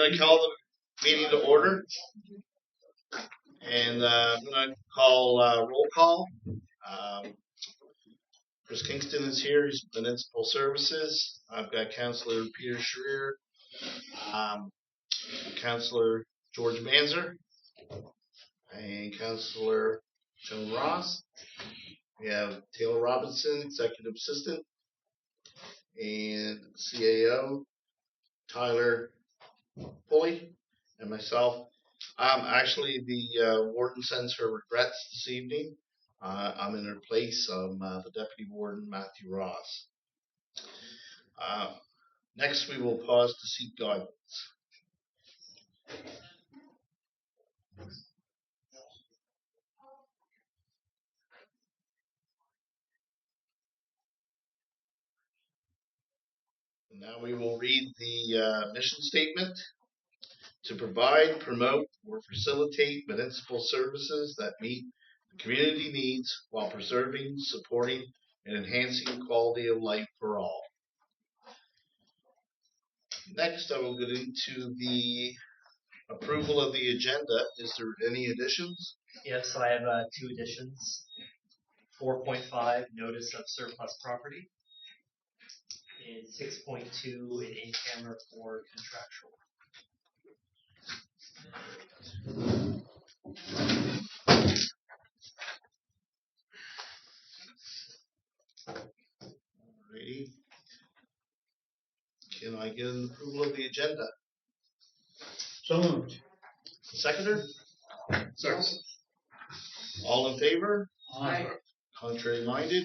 going to call the meeting to order, and I'm going to call roll call. Chris Kingston is here. He's Municipal Services. I've got Councillor Peter Schreier, Councillor George Manzer, and Councillor Joan Ross. We have Taylor Robinson, Executive Assistant, and CAO Tyler Pulley, and myself. Actually, the warden sends her regrets this evening. I'm in her place. The Deputy Warden, Matthew Ross. Next, we will pause to seek guidance. Now we will read the mission statement: to provide, promote, or facilitate municipal services that meet the community needs while preserving, supporting, and enhancing quality of life for all. Next, I will get into the approval of the agenda. Is there any additions? Yes, I have 2 additions. 4.5, notice of surplus property, and 6.2, an in-camera for contractual. Alrighty. Can I get an approval of the agenda? So moved. Seconder? Sorry. All in favor? Aye. Contrary minded?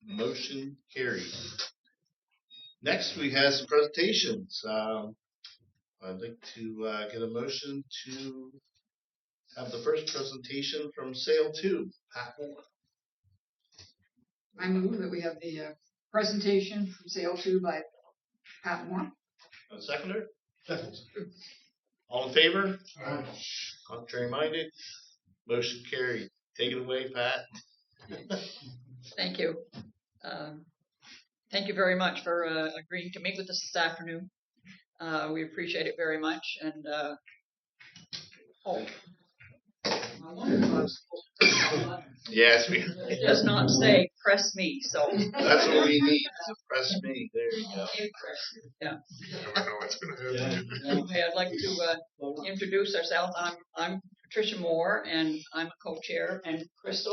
Motion carried. Next, we have some presentations. I'd like to get a motion to have the first presentation from Sale 2, Pat Moore. I move that we have the presentation from Sale 2 by Pat Moore. A seconder? Second. All in favor? Aye. Contrary minded? Motion carried. Take it away, Pat. Thank you. Thank you very much for agreeing to meet with us this afternoon. We appreciate it very much. And Yes, it does not say press me, so that's what we need. Press me. There you go. Yeah. You never know what's going to happen. Okay, I'd like to introduce ourselves. I'm Patricia Moore, and I'm a co-chair. And that's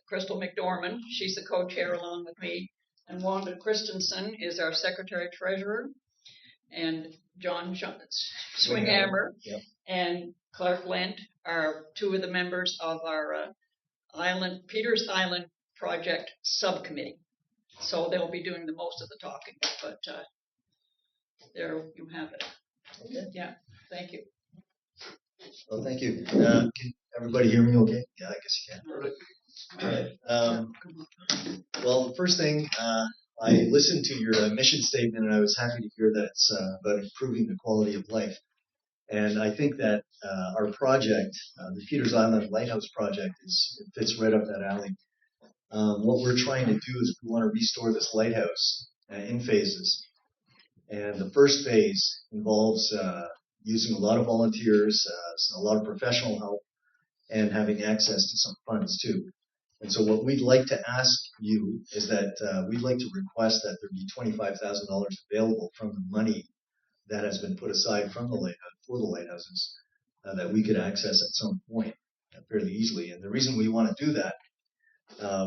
Crystal McDormand. She's the co-chair along with me. And Wanda Christensen is our secretary-treasurer. And John Swinghammer and Clark Lent are 2 of the members of our Peters Island project subcommittee. So they'll be doing the most of the talking, but there you have it. Yeah, thank you. Well, thank you. Can everybody hear me okay? Yeah, I guess you can. All right. Well, the first thing, I listened to your mission statement, and I was happy to hear that it's about improving the quality of life. And I think that our project, the Peters Island Lighthouse project, it fits right up that alley. What we're trying to do is we want to restore this lighthouse in phases. And the first phase involves using a lot of volunteers, a lot of professional help, and having access to some funds too. And so what we'd like to ask you is that we'd like to request that there be $25,000 available from the money that has been put aside from the lighthouse for the lighthouses that we could access at some point fairly easily. And the reason we want to do that,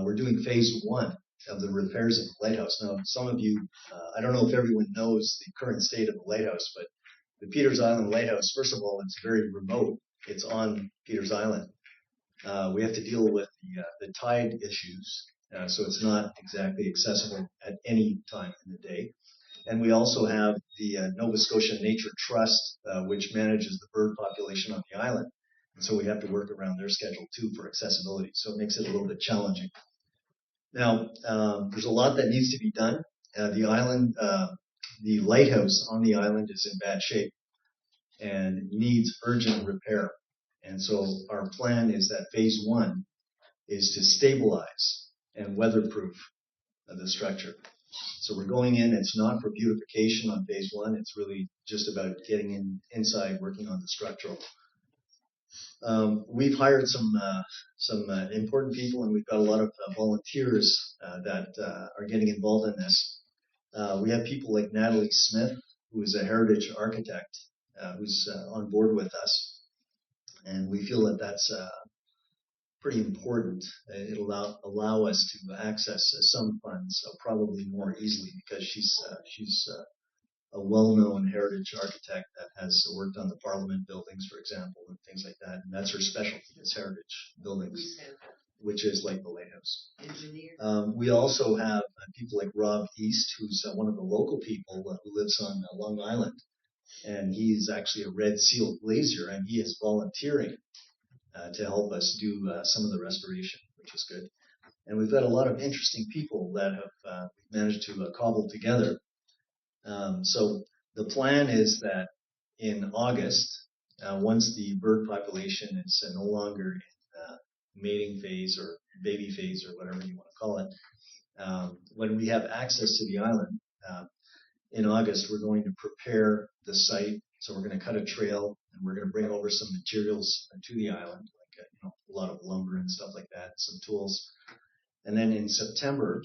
we're doing phase 1 of the repairs of the lighthouse. Now, some of you, I don't know if everyone knows the current state of the lighthouse, but the Peters Island Lighthouse, first of all, it's very remote. It's on Peters Island. We have to deal with the tide issues, so it's not exactly accessible at any time in the day. And we also have the Nova Scotia Nature Trust, which manages the bird population on the island. And so we have to work around their schedule too for accessibility. So it makes it a little bit challenging. Now, there's a lot that needs to be done. The lighthouse on the island is in bad shape and needs urgent repair. And so our plan is that phase 1 is to stabilize and weatherproof the structure. So we're going in. It's not for beautification on phase one. It's really just about getting inside, working on the structural. We've hired some important people, and we've got a lot of volunteers that are getting involved in this. We have people like Natalie Smith, who is a heritage architect, who's on board with us, and we feel that that's pretty important. It'll allow us to access some funds probably more easily because she's a well-known heritage architect that has worked on the Parliament buildings, for example, and things like that. And that's her specialty, is heritage buildings, which is like the lighthouse. We also have people like Rob East, who's one of the local people who lives on Long Island. And he's actually a Red Seal glazier, and he is volunteering to help us do some of the restoration, which is good. And we've got a lot of interesting people that have managed to cobble together. So the plan is that in August, once the bird population is no longer in mating phase or baby phase or whatever you want to call it, when we have access to the island, in August, we're going to prepare the site. So we're going to cut a trail, and we're going to bring over some materials to the island, like a lot of lumber and stuff like that, some tools. And then in September,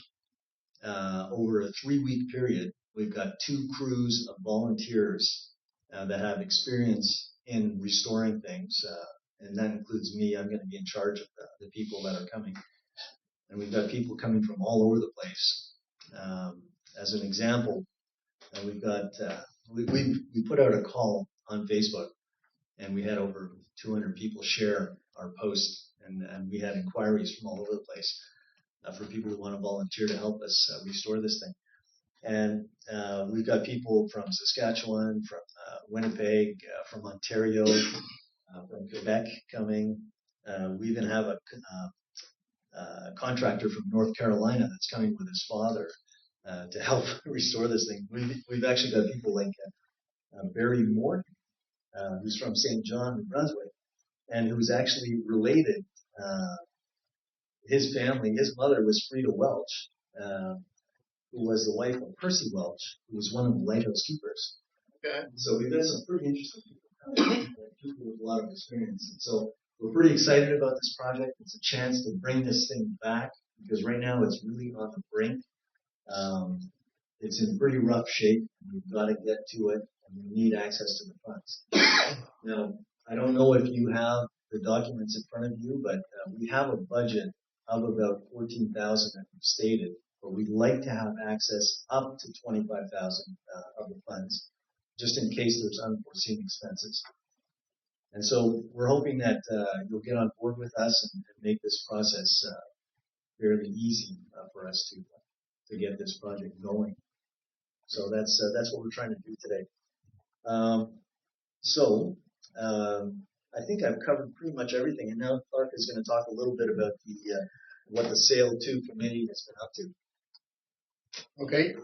over a 3-week period, we've got 2 crews of volunteers that have experience in restoring things, and that includes me. I'm going to be in charge of the people that are coming. And we've got people coming from all over the place. As an example, we've got we put out a call on Facebook, and we had over 200 people share our post, and we had inquiries from all over the place for people who want to volunteer to help us restore this thing. And we've got people from Saskatchewan, from Winnipeg, from Ontario, from Quebec coming. We even have a contractor from North Carolina that's coming with his father to help restore this thing. We've actually got people like Barry Morton, who's from St. John, New Brunswick, and who's actually related. His family, his mother was Frida Welch, who was the wife of Percy Welch, who was one of the lighthouse keepers. Okay. So we've got some pretty interesting people with a lot of experience. And so we're pretty excited about this project. It's a chance to bring this thing back, because right now it's really on the brink. It's in pretty rough shape. We've got to get to it, and we need access to the funds. Now, I don't know if you have the documents in front of you, but we have a budget of about $14,000 that we've stated, but we'd like to have access up to $25,000 of the funds, just in case there's unforeseen expenses. And so we're hoping that you'll get on board with us and make this process fairly easy for us to get this project going. So that's what we're trying to do today. I think I've covered pretty much everything, and now Clark is going to talk a little bit about what the Sale 2 committee has been up to. Okay,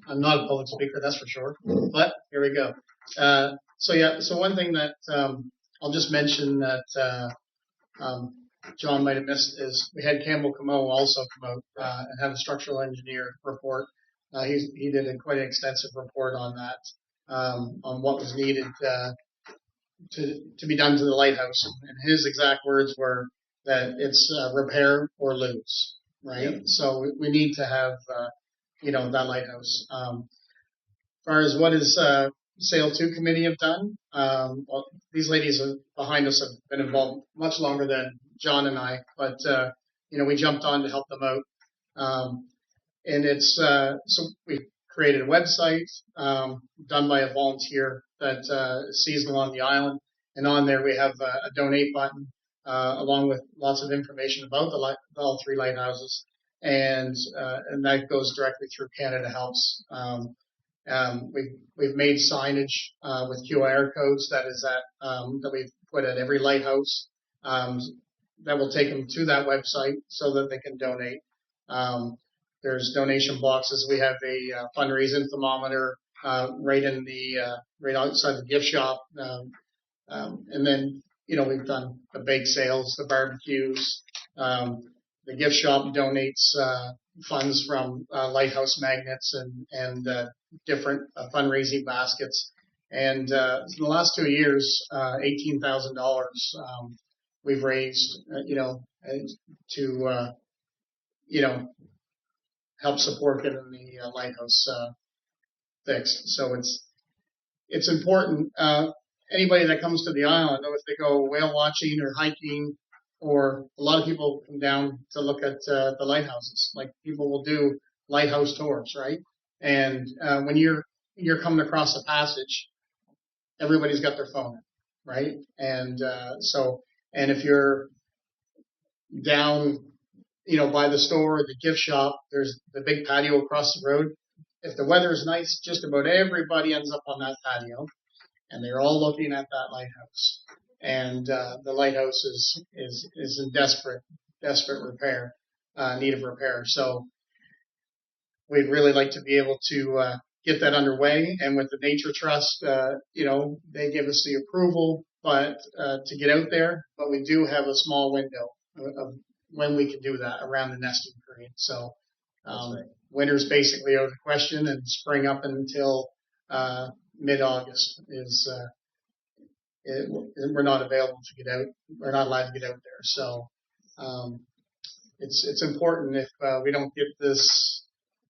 I'm not a public speaker, that's for sure, but here we go. So one thing that I'll just mention that John might have missed is we had Campbell Camo also come out and have a structural engineer report. He did quite an extensive report on that, on what was needed to be done to the lighthouse. And his exact words were that it's repair or lose, right? Yep. So we need to have, that lighthouse. As far as what is Sale 2 committee have done, well, these ladies behind us have been involved much longer than John and I, but, we jumped on to help them out. And it's, so we created a website done by a volunteer that is seasonal on the island. And on there we have a donate button along with lots of information about all 3 lighthouses. And that goes directly through Canada Helps. We've made signage with QR codes that we've put at every lighthouse that will take them to that website so that they can donate. There's donation boxes. We have a fundraising thermometer right outside the gift shop. And then, we've done the bake sales, the barbecues. The gift shop donates funds from lighthouse magnets and different fundraising baskets. And in the last 2 years, $18,000 we've raised, to help support getting the lighthouse fixed. So it's important. Anybody that comes to the island, if they go whale watching or hiking, or a lot of people come down to look at the lighthouses. Like people will do lighthouse tours, right? And when you're coming across the passage, everybody's got their phone, right? And and if you're down, by the store or the gift shop, there's the big patio across the road. If the weather is nice, just about everybody ends up on that patio, and they're all looking at that lighthouse. And the lighthouse is in desperate repair, need of repair. So we'd really like to be able to get that underway. And with the Nature Trust, they give us the approval, but to get out there. But we do have a small window of when we can do that around the nesting period. So winter's basically out of the question, and spring up until mid-August is. We're not available to get out. We're not allowed to get out there. So it's important if we don't get the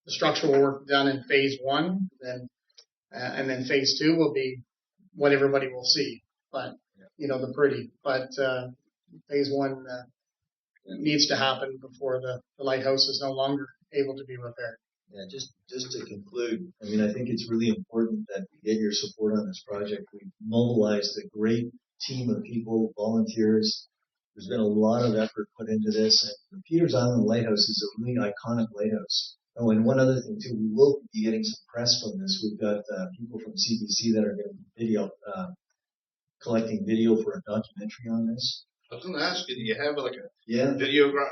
structural work done in phase 1, then and then phase 2 will be what everybody will see. But the pretty. But phase 1 needs to happen before the lighthouse is no longer able to be repaired. Yeah, just to conclude, I think it's really important that we get your support on this project. We've mobilized a great team of people, volunteers. There's been a lot of effort put into this. And the Peters Island Lighthouse is a really iconic lighthouse. Oh, and one other thing too, we will be getting some press from this. We've got people from CBC that are going to be collecting video for a documentary on this. I was going to ask you, do you have like a videographer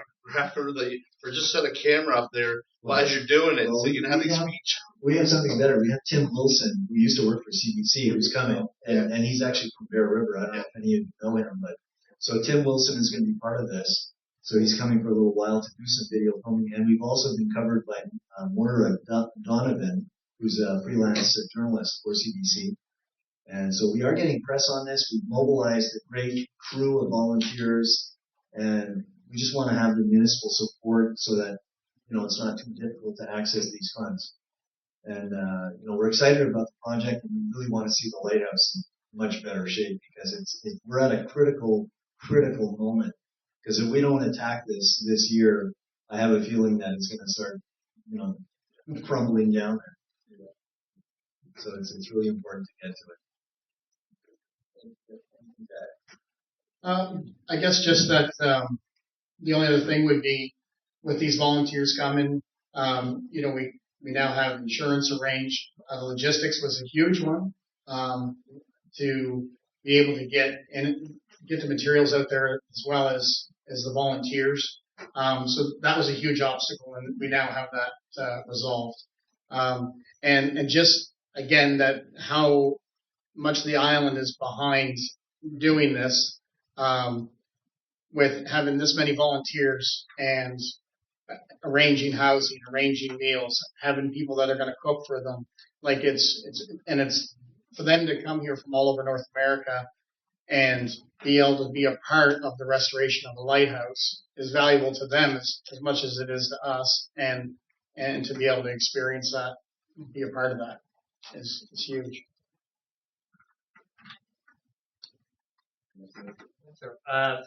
or just set a camera up there as you're doing it, so you can have a speech? We have something better. We have Tim Wilson, who used to work for CBC, who's coming, and he's actually from Bear River. I don't know if any of you know him, but so Tim Wilson is going to be part of this. So he's coming for a little while to do some video filming, and we've also been covered by Moira Donovan, who's a freelance journalist for CBC. And so we are getting press on this. We've mobilized a great crew of volunteers, and we just want to have the municipal support so that, it's not too difficult to access these funds. And, we're excited about the project, and we really want to see the lighthouse in much better shape, because we're at a critical moment. Because if we don't attack this year, I have a feeling that it's going to start, crumbling down there. So it's really important to get to it. I guess just that the only other thing would be with these volunteers coming, we now have insurance arranged. Logistics was a huge one to be able to get the materials out there as well as the volunteers. So that was a huge obstacle, and we now have that resolved. And just again, that how much the island is behind doing this, with having this many volunteers and arranging housing, arranging meals, having people that are going to cook for them. Like it's for them to come here from all over North America and be able to be a part of the restoration of a lighthouse is valuable to them as much as it is to us, and to be able to experience that, be a part of that is huge.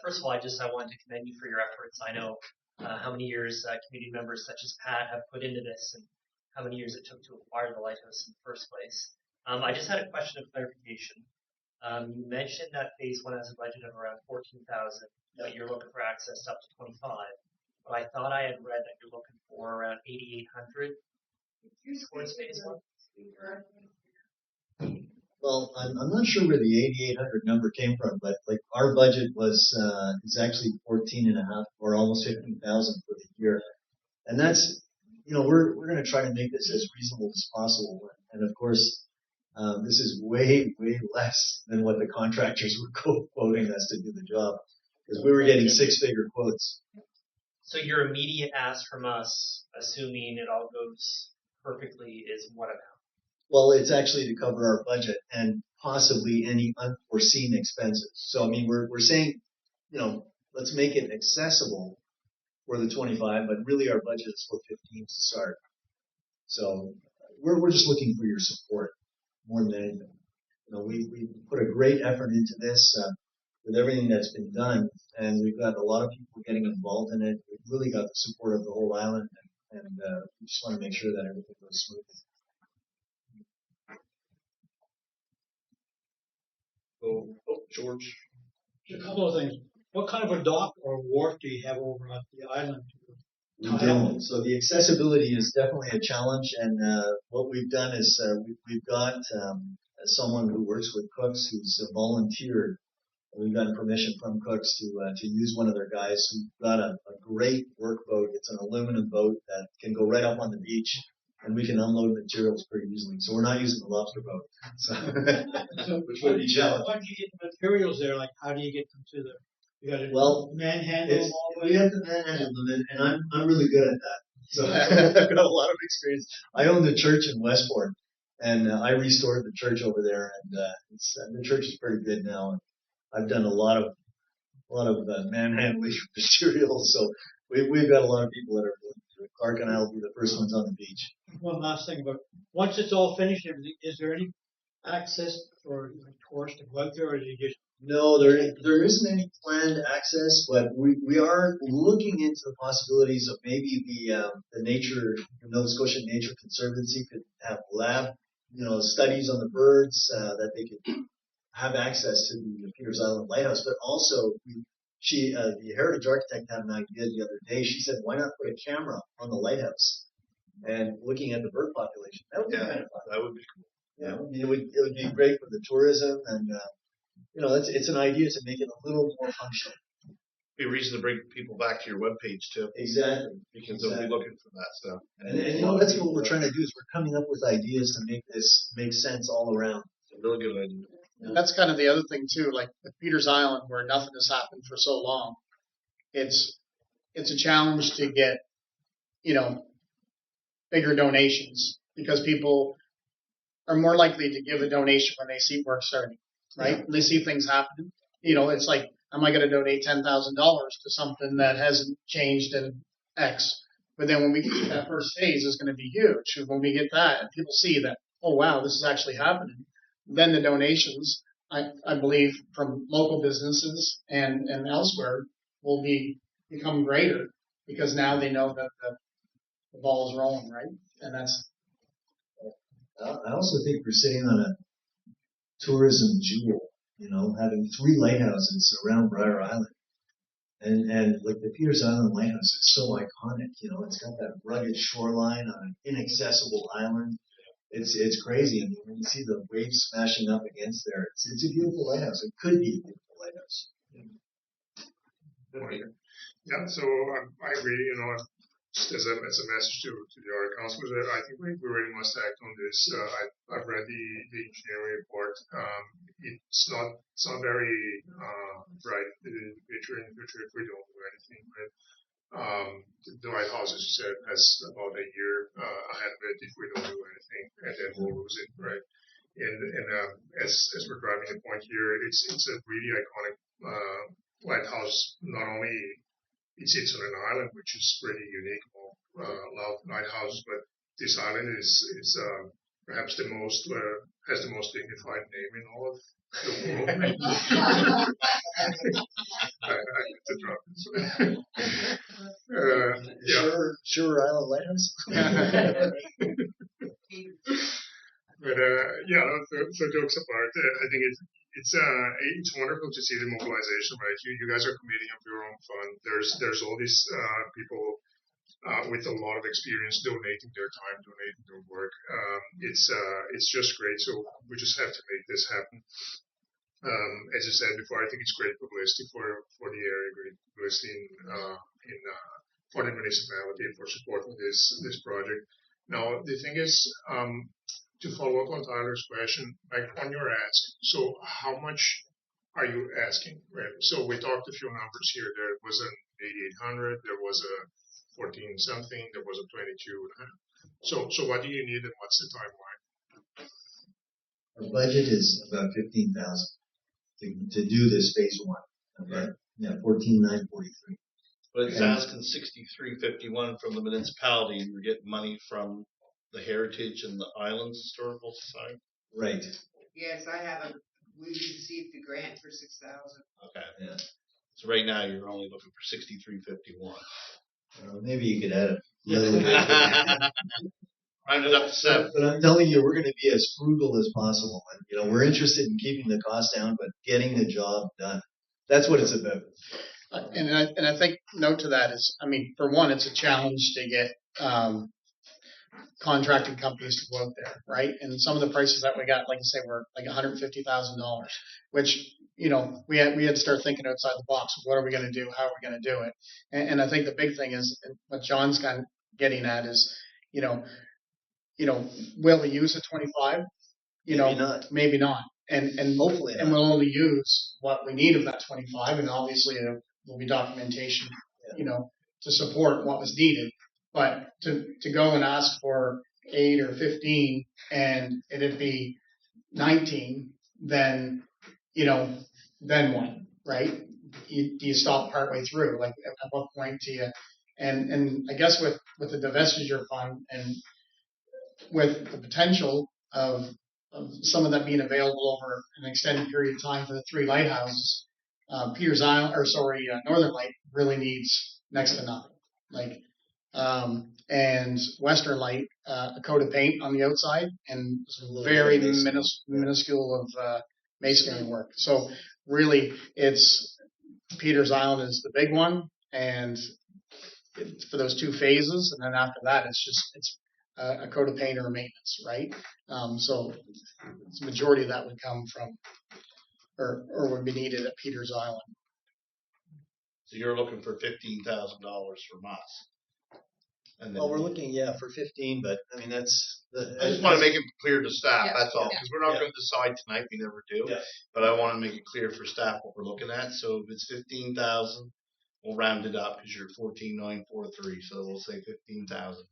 First of all, I wanted to commend you for your efforts. I know how many years community members such as Pat have put into this, and how many years it took to acquire the lighthouse in the first place. I just had a question of clarification. You mentioned that phase 1 has a budget of around 14,000, but you're looking for access up to 25. But I thought I had read that you're looking for around 8,800 towards phase 1. Well, I'm not sure where the 8,800 number came from, but like our budget is actually 14.5 or almost 15,000 for the year, and that's we're going to try to make this as reasonable as possible, and of course this is way less than what the contractors were quoting us to do the job, because we were getting 6-figure quotes. So your immediate ask from us, assuming it all goes perfectly, is what amount? Well, it's actually to cover our budget and possibly any unforeseen expenses. So, I mean, we're saying, let's make it accessible for the 25, but really our budget is for 15 to start. So we're just looking for your support more than anything. We put a great effort into this with everything that's been done, and we've got a lot of people getting involved in it. We've really got the support of the whole island, and we just want to make sure that everything goes smoothly. George. A couple of things. What kind of a dock or wharf do you have over at the island? We don't. So the accessibility is definitely a challenge, and what we've done is we've got someone who works with Cooks who's volunteered. We've gotten permission from Cooks to use one of their guys. We've got a great work boat. It's an aluminum boat that can go right up on the beach, and we can unload materials pretty easily. So we're not using the lobster boat, which would be challenging. Why do you get the materials there? Like, how do you get them to the? You got to manhandle them all the way. We have to manhandle them, and I'm really good at that. So I've got a lot of experience. I owned a church in Westport, and I restored the church over there, and the church is pretty good now. And I've done a lot of manhandling materials, so we've got a lot of people that are willing to do it. Clark and I will be the first ones on the beach. One last thing, but once it's all finished, everything, is there any access for tourists to go out there, or do you just? No, there isn't any planned access, but we are looking into the possibilities of maybe the Nova Scotia Nature Conservancy could have lab, studies on the birds that they could have access to the Peters Island Lighthouse. But also, the heritage architect had an idea the other day. She said, "Why not put a camera on the lighthouse and looking at the bird population?" That would be kind of fun. That would be cool. Yeah, it would be great for the tourism and. It's an idea to make it a little more functional. Be a reason to bring people back to your webpage too. Exactly. Because they'll be looking for that stuff. And that's what we're trying to do is we're coming up with ideas to make this make sense all around. It's a really good idea. And that's kind of the other thing too, like with Peters Island where nothing has happened for so long. It's a challenge to get, bigger donations because people are more likely to give a donation when they see work starting. Right? When they see things happening, it's like, am I going to donate $10,000 to something that hasn't changed in X? But then when we get that first phase is going to be huge. When we get that and people see that, oh wow, this is actually happening, then the donations, I believe, from local businesses and elsewhere will become greater because now they know that the ball is rolling, right? And that's. I also think we're sitting on a tourism jewel, having 3 lighthouses around Briar Island. And like the Peters Island Lighthouse is so iconic, it's got that rugged shoreline on an inaccessible island. It's crazy. I mean, when you see the waves smashing up against there, it's a beautiful lighthouse. It could be a beautiful lighthouse. Yeah, so I agree, just as a message to the other councillors, I think we really must act on this. I've read the engineering report. It's not very bright in the future if we don't do anything. But the lighthouse, as you said, has about a year ahead of it if we don't do anything, and then we'll lose it, right? And as we're driving the point here, it's a really iconic lighthouse. Not only it sits on an island, which is pretty unique among lighthouses, but this island is perhaps has the most dignified name in all of the world. I have to drop it. Sure Island Lighthouse. But so jokes apart, I think it's wonderful to see the mobilization, right? You guys are committing of your own fund. There's all these people with a lot of experience donating their time, donating their work. It's just great. So we just have to make this happen. As you said before, I think it's great publicity for the area, great publicity for the municipality and for supporting this project. Now the thing is, to follow up on Tyler's question, like on your ask, so how much are you asking? Right. So we talked a few numbers here. There was an 8,800. There was a 14 something. There was a 22. So what do you need and what's the timeline? Our budget is about 15,000 to do this phase one. Okay. Yeah, 14,943. But it's asking 6351 from the municipality, and we're getting money from the Heritage and the Islands Historical Society. Right. Yes, we received a grant for 6,000. Okay. Yeah. So right now you're only looking for 6351. Maybe you could add a little bit. Round it up to 7. But I'm telling you, we're going to be as frugal as possible. And, we're interested in keeping the cost down, but getting the job done. That's what it's about. And I think note to that is, I mean, for one, it's a challenge to get contracting companies to go out there, right? And some of the prices that we got, like I say, were like $150,000, which we had to start thinking outside the box. What are we going to do? How are we going to do it? And I think the big thing is what John's kind of getting at is, will we use the 25? Maybe not. And hopefully not. And we'll only use what we need of that 25, and obviously there will be documentation, to support what was needed. But to go and ask for 8 or 15 and it'd be 19, then then what, right? Do you stop partway through? Like at what point do you? And I guess with the divestiture fund and with the potential of some of that being available over an extended period of time for the 3 lighthouses, Northern Light really needs next to nothing. And Western Light, a coat of paint on the outside and some very minuscule of masonry work. So really, it's Peters Island is the big one, and for those 2 phases, and then after that, it's a coat of paint or maintenance, right? So the majority of that would come from, or would be needed at Peters Island. So you're looking for $15,000 from us. And then we're looking, for 15, but I mean, that's I just want to make it clear to staff. Yeah, That's all, because we're not yeah. going to decide tonight. We never do. Yeah. But I want to make it clear for staff what we're looking at. So if it's 15,000, we'll round it up because you're 14,943. So we'll say 15,000.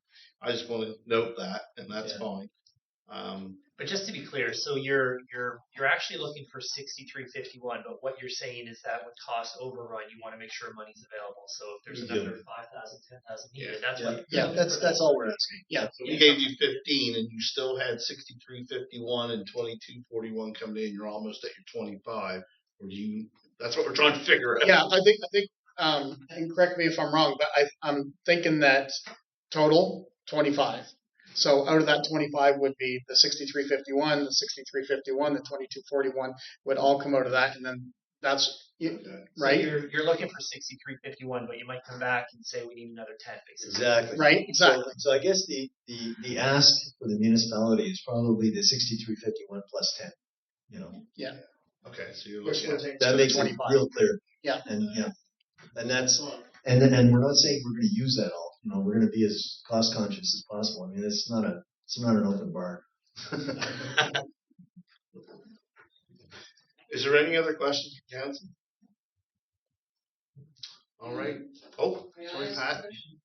I just want to note that, and that's fine. But just to be clear, so you're actually looking for 6351, but what you're saying is that would cost overrun. You want to make sure money's available. So if there's another 5,000, 10,000 needed, that's what. That's all we're asking. Yeah. So we gave you 15, and you still had 6351 and 2241 coming in. You're almost at your 25. Or do you? That's what we're trying to figure out. Yeah, I think. And correct me if I'm wrong, but I'm thinking that total 25. So out of that 25 would be the 6351, the 6351, the 2241 would all come out of that, and then that's right. So you're looking for 6351, but you might come back and say we need another 10, basically. Exactly. Right. Exactly. So I guess the ask for the municipality is probably the 6351 plus 10. Yeah. Okay, so you're looking at That makes it 25. real clear. Yeah. And that's and we're not saying we're going to use that all. We're going to be as cost conscious as possible. I mean, it's not an open bar. Is there any other questions for council? All right. Oh, May I sorry, ask a Pat. question?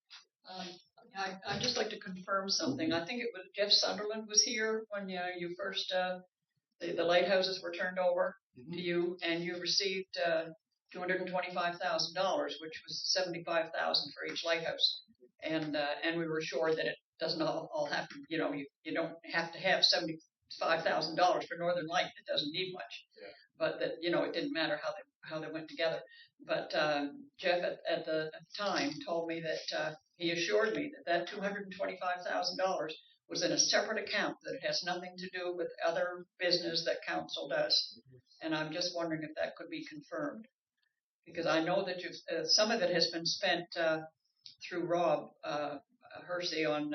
I'd just like to confirm something. I think it was Jeff Sunderland was here when you first the lighthouses were turned over to you, and you received $225,000, which was $75,000 for each lighthouse, and we were assured that it doesn't all have to, you don't have to have $75,000 for Northern Light. It doesn't need much, but that it didn't matter how they went together. But Jeff at the time told me that he assured me that $225,000 was in a separate account, that it has nothing to do with other business that council does. And I'm just wondering if that could be confirmed, because I know that some of it has been spent through Rob Hersey on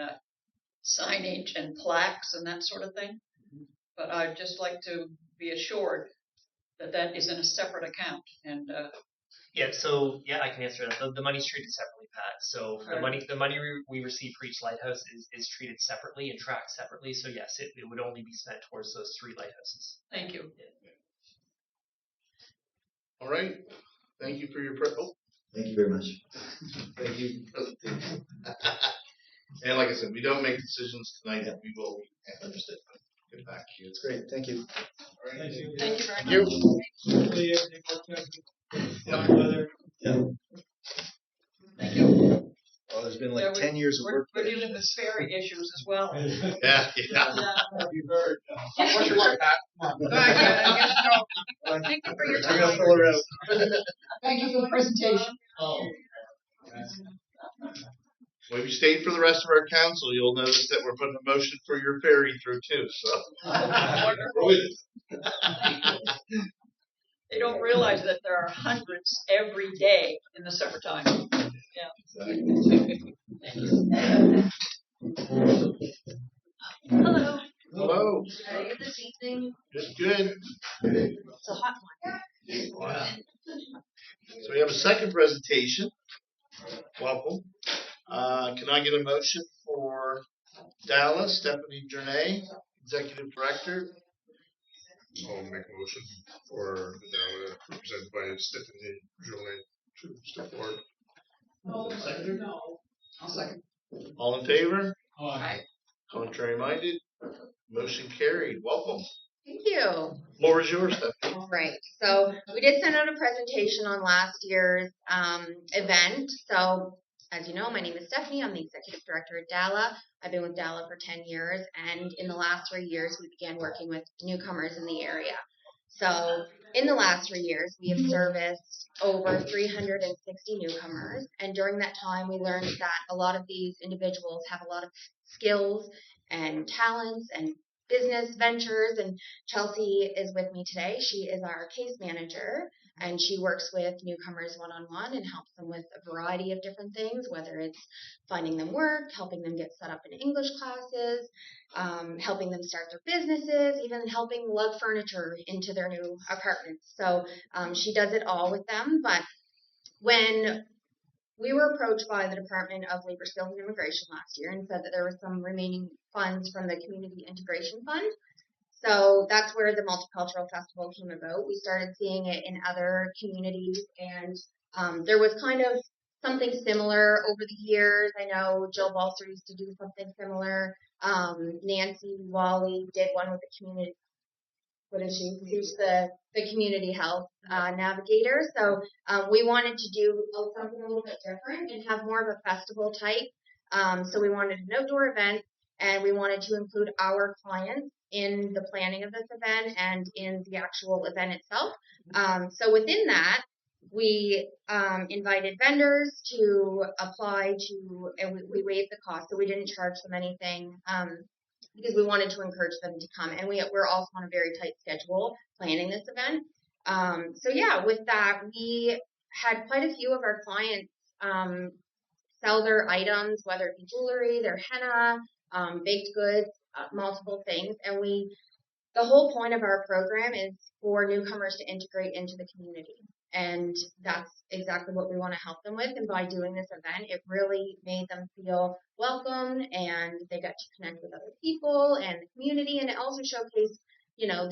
signage and plaques and that sort of thing. But I'd just like to be assured that that is in a separate account. And I can answer that. The money's treated separately, Pat. So the money we receive for each lighthouse is treated separately and tracked separately. So yes, it would only be spent towards those 3 lighthouses. thank you. All right. Thank you for your Thank you very much. thank you. And like I said, we don't make decisions tonight. Yeah. We will Understood. get back to you. That's great. Thank you. All right. Thank you very Thank much. you. Yeah. Thank you. Well, there's been Yeah, like 10 years of work. We're dealing with ferry issues as well. Yeah. What's your luck, Pat? Thank you for your I'm gonna time. pull her out. Thank you for the presentation. Well, if you stayed for the rest of our council, you'll notice that we're putting a motion for your ferry through too. So. They don't realize that there are hundreds every day in the summertime. Hello. Hello. How are you this evening? Just good. It's a hot one. Wow. So we have a second presentation. Welcome. Can I get a motion for Dallas, Stephanie Journay, Executive Director? I'll make a motion for the DALA represented by Stephanie Journay to step forward. I'll second. All in favor? Aye. Contrary minded? Motion carried. Welcome. Thank you. Floor is yours, Stephanie. All right. So we did send out a presentation on last year's event. So as you know, my name is Stephanie. I'm the Executive Director at DALA. I've been with DALA for 10 years. And in the last 3 years, we began working with newcomers in the area. So in the last 3 years, we have serviced over 360 newcomers. And during that time, we learned that a lot of these individuals have a lot of skills and talents and business ventures. And Chelsea is with me today. She is our case manager, and she works with newcomers one-on-one and helps them with a variety of different things, whether it's finding them work, helping them get set up in English classes, helping them start their businesses, even helping lug furniture into their new apartments. So she does it all with them. But when we were approached by the Department of Labor, Skills and Immigration last year and said that there were some remaining funds from the Community Integration Fund. So that's where the Multicultural Festival came about. We started seeing it in other communities, and there was kind of something similar over the years. I know Jill Balser used to do something similar. Nancy Wally did one with the community. What is she? She's the community health navigator. So we wanted to do something a little bit different and have more of a festival type. So we wanted an outdoor event, and we wanted to include our clients in the planning of this event and in the actual event itself. So within that, we invited vendors to apply to, and we waived the cost, so we didn't charge them anything. Because we wanted to encourage them to come, and we're also on a very tight schedule planning this event. So yeah, with that, we had quite a few of our clients sell their items, whether it be jewelry, their henna, baked goods, multiple things. And the whole point of our program is for newcomers to integrate into the community. And that's exactly what we want to help them with. And by doing this event, it really made them feel welcome, and they got to connect with other people and the community. And it also showcased, you know,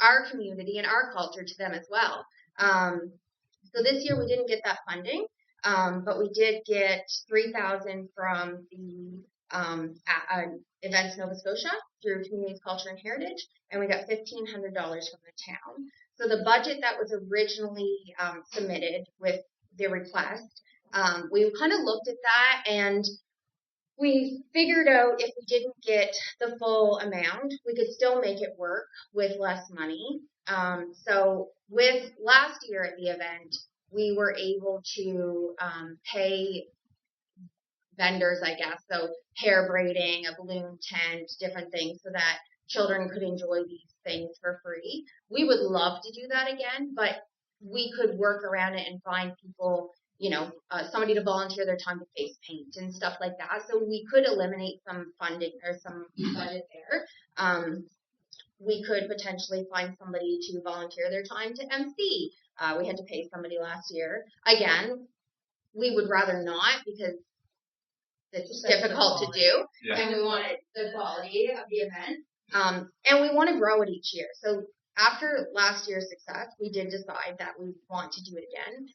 our community and our culture to them as well. So this year we didn't get that funding, but we did get $3,000 from the Events Nova Scotia through Communities, Culture and Heritage, and we got $1,500 from the town. So the budget that was originally submitted with the request, we kind of looked at that, and we figured out if we didn't get the full amount, we could still make it work with less money. So with last year at the event, we were able to pay vendors, I guess, so hair braiding, a balloon tent, different things, so that children could enjoy these things for free. We would love to do that again, but we could work around it and find people, you know, somebody to volunteer their time to face paint and stuff like that. So we could eliminate some funding or some budget there. We could potentially find somebody to volunteer their time to MC. We had to pay somebody last year. Again, we would rather not, because it's difficult to do, and we wanted the quality of the event. And we want to grow it each year. So after last year's success, we did decide that we want to do it again,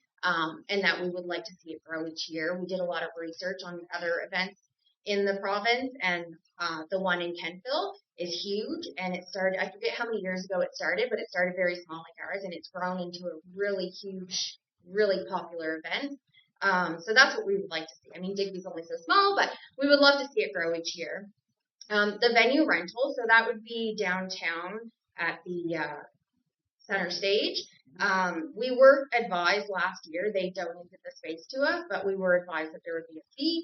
and that we would like to see it grow each year. We did a lot of research on other events in the province, and the one in Kentville is huge, and it started, I forget how many years ago it started, but it started very small like ours, and it's grown into a really huge, really popular event. So that's what we would like to see. I mean, Digby's only so small, but we would love to see it grow each year. The venue rental, so that would be downtown at the center stage. We were advised last year, they donated the space to us, but we were advised that there would be a fee.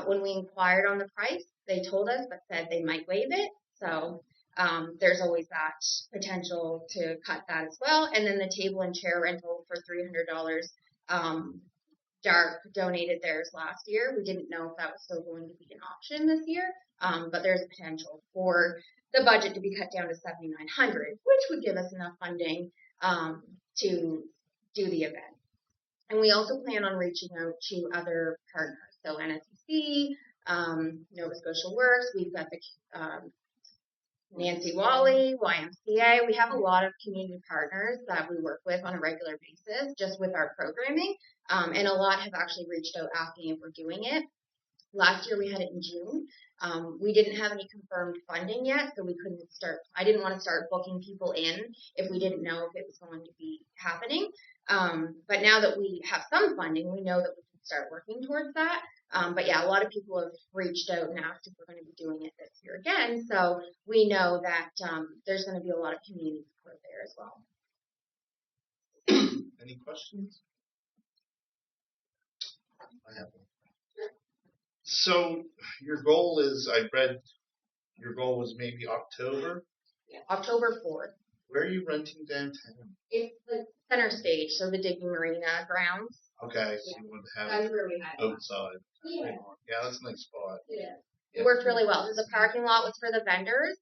When we inquired on the price, they told us, but said they might waive it. So there's always that potential to cut that as well. And then the table and chair rental for $300. Dark donated theirs last year. We didn't know if that was still going to be an option this year, but there's a potential for the budget to be cut down to $7,900, which would give us enough funding to do the event. And we also plan on reaching out to other partners, so NSCC, Nova Scotia Works. We've got the Nancy Wally, YMCA. We have a lot of community partners that we work with on a regular basis, just with our programming. And a lot have actually reached out asking if we're doing it. Last year we had it in June. We didn't have any confirmed funding yet, so we couldn't start. I didn't want to start booking people in if we didn't know if it was going to be happening. But now that we have some funding, we know that we can start working towards that. But yeah, a lot of people have reached out and asked if we're going to be doing it this year again. So we know that there's going to be a lot of community support there as well. Any questions? I have one. So your goal is, I read, your goal was maybe October? October 4th. Where are you renting downtown? It's the center stage, so the Digby Marina grounds. Okay, so you want to have That's it where we had it. outside. Yeah. Yeah, that's a nice spot. Yeah. Yeah. It worked really well. So the parking lot was for the vendors.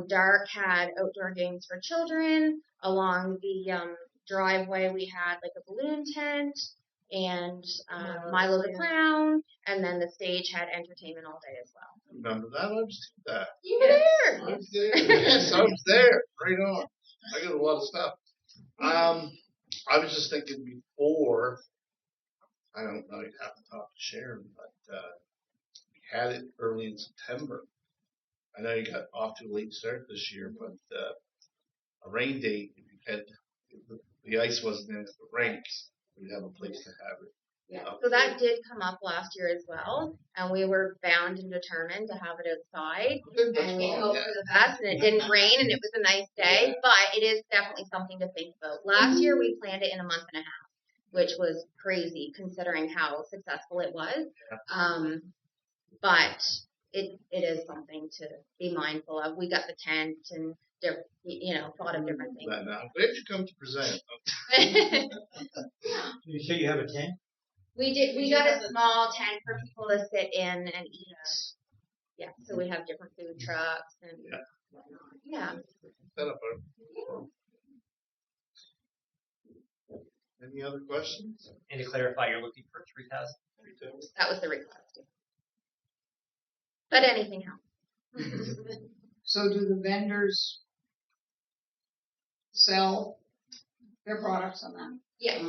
Dark had outdoor games for children. Along the driveway, we had like a balloon tent and Milo the Clown. And then the stage had entertainment all day as well. Remember that? I was that. You were there. I was there. Yes, I was there. Right on. I got a lot of stuff. I was just thinking before, I don't know, you'd have to talk to Sharon, but we had it early in September. I know you got off to a late start this year, but a rain date, if you had, the ice wasn't in the rinks, we'd have a place to have it. Yeah. So that did come up last year as well, and we were bound and determined to have it outside. And we hoped for the best, and it didn't rain, and it was a nice day, but it is definitely something to think about. Last year we planned it in a month and a half, which was crazy considering how successful it was. But it is something to be mindful of. We got the tent and thought of different things. Now, where'd you come to present? You sure you have a tent? We did. We got a small tent for people to sit in and eat. Yeah, so we have different food trucks and whatnot. Yeah. Set up Any other questions? And to clarify, you're looking for 3,000? That was the request. But anything else? So do the vendors sell their products on that? Yes.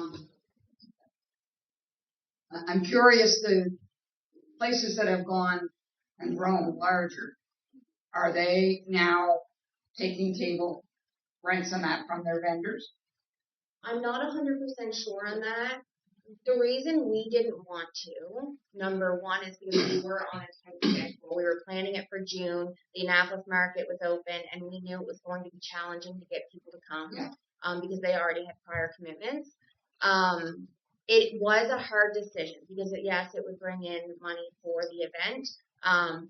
I'm curious, the places that have gone and grown larger, are they now taking table rents on that from their vendors? I'm not 100% sure on that. The reason we didn't want to, number one, is because we were on a tight schedule. We were planning it for June. The Annapolis market was open, and we knew it was going to be challenging to get people to come because they already had prior commitments. It was a hard decision because, yes, it would bring in money for the event,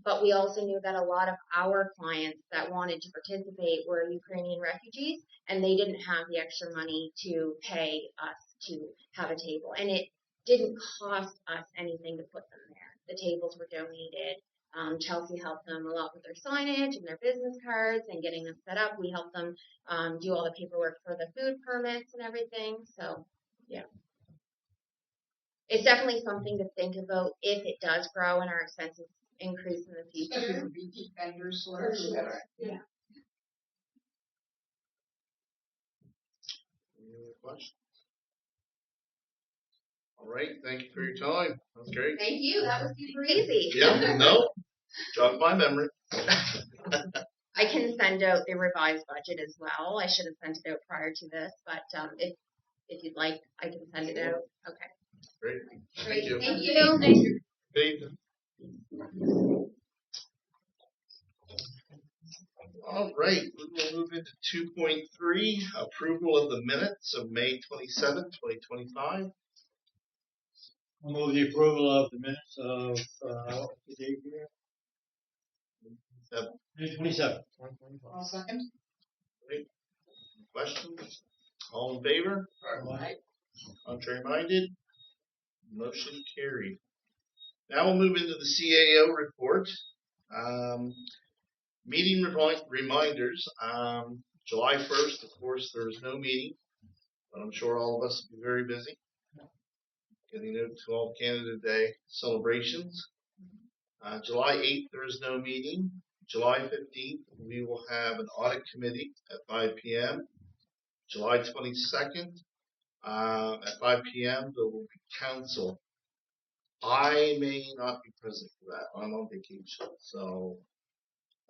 but we also knew that a lot of our clients that wanted to participate were Ukrainian refugees, and they didn't have the extra money to pay us to have a table. And it didn't cost us anything to put them there. The tables were donated. Chelsea helped them a lot with their signage and their business cards and getting them set up. We helped them do all the paperwork for the food permits and everything. So, yeah. It's definitely something to think about if it does grow and our expenses increase in the future. Especially for repeat vendors. For sure. Yeah. questions? All right, thank you for your time. That was great. Thank you. That was super easy. Yeah, no, jog my memory. I can send out the revised budget as well. I should have sent it out prior to this, but if you'd like, I can send it out. Okay. Great. Great. you. Thank you. Good evening. All right, we will move into 2.3, approval of the minutes of May 27, 2025. I'll move the approval of the minutes of the date here. May 27. I'll second. Questions? All in favor? Aye. Contrary minded? Motion carried. Now we'll move into the CAO report. Meeting reminders. July 1st, of course, there is no meeting, but I'm sure all of us will be very busy getting out to all Canada Day celebrations. July 8th, there is no meeting. July 15th, we will have an audit committee at 5 p.m. July 22nd, at 5 p.m., there will be council. I may not be present for that. I'm on vacation, so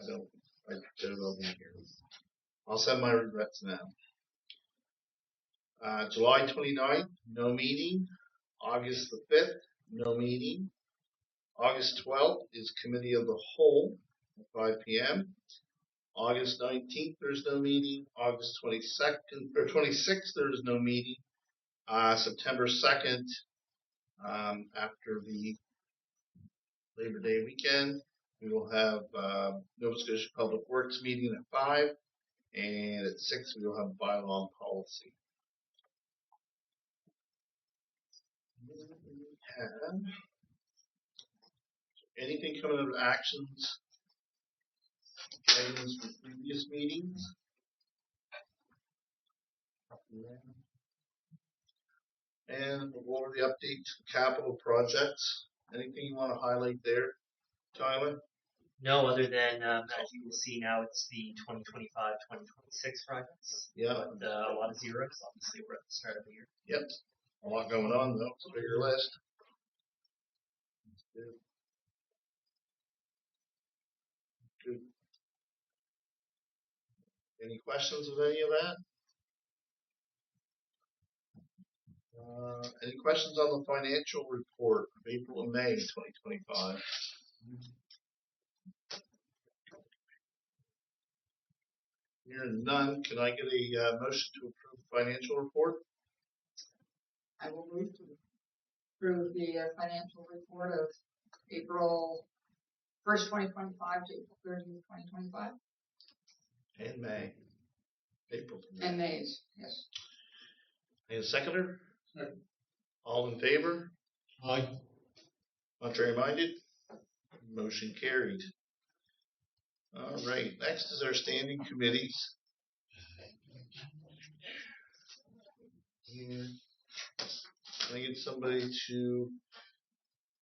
I will be here. I'll send my regrets now. July 29th, no meeting. August the 5th, no meeting. August 12th is committee of the whole at 5 p.m. August 19th, there's no meeting. August 22nd or 26th, there is no meeting. September 2nd, after the Labor Day weekend, we will have Nova Scotia Public Works meeting at 5, and at 6 we will have bylaw policy. Anything coming out of actions? Items from previous meetings? And we'll go over the update to capital projects. Anything you want to highlight there, Tyler? No, other than as you will see now, it's the 2025-2026 projects. Yeah. But a lot of zeros. Obviously, we're at the start of the year. Yep. A lot going on though. It's a bigger list. Good. Good. Any questions of any of that? Any questions on the financial report of April and May 2025? Hearing none, can I get a motion to approve the financial report? I will move to approve the financial report of April 1st, 2025 to April 30th, 2025. And May. April to May. And May's, yes. Any a seconder? Second. All in favor? Aye. Contrary minded? Motion carried. All right, next is our standing committees. Here. Can I get somebody to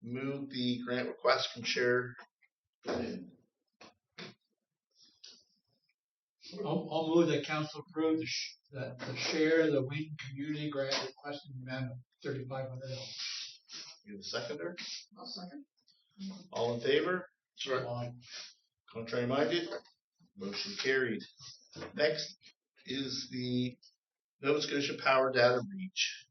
move the grant request from Chair? I'll move that council approve the share the Wing Community Grant request in the amount of $3,500. You the seconder? I'll second. All in favor? Aye. Contrary minded? Motion carried. Next is the Nova Scotia Power Data Breach.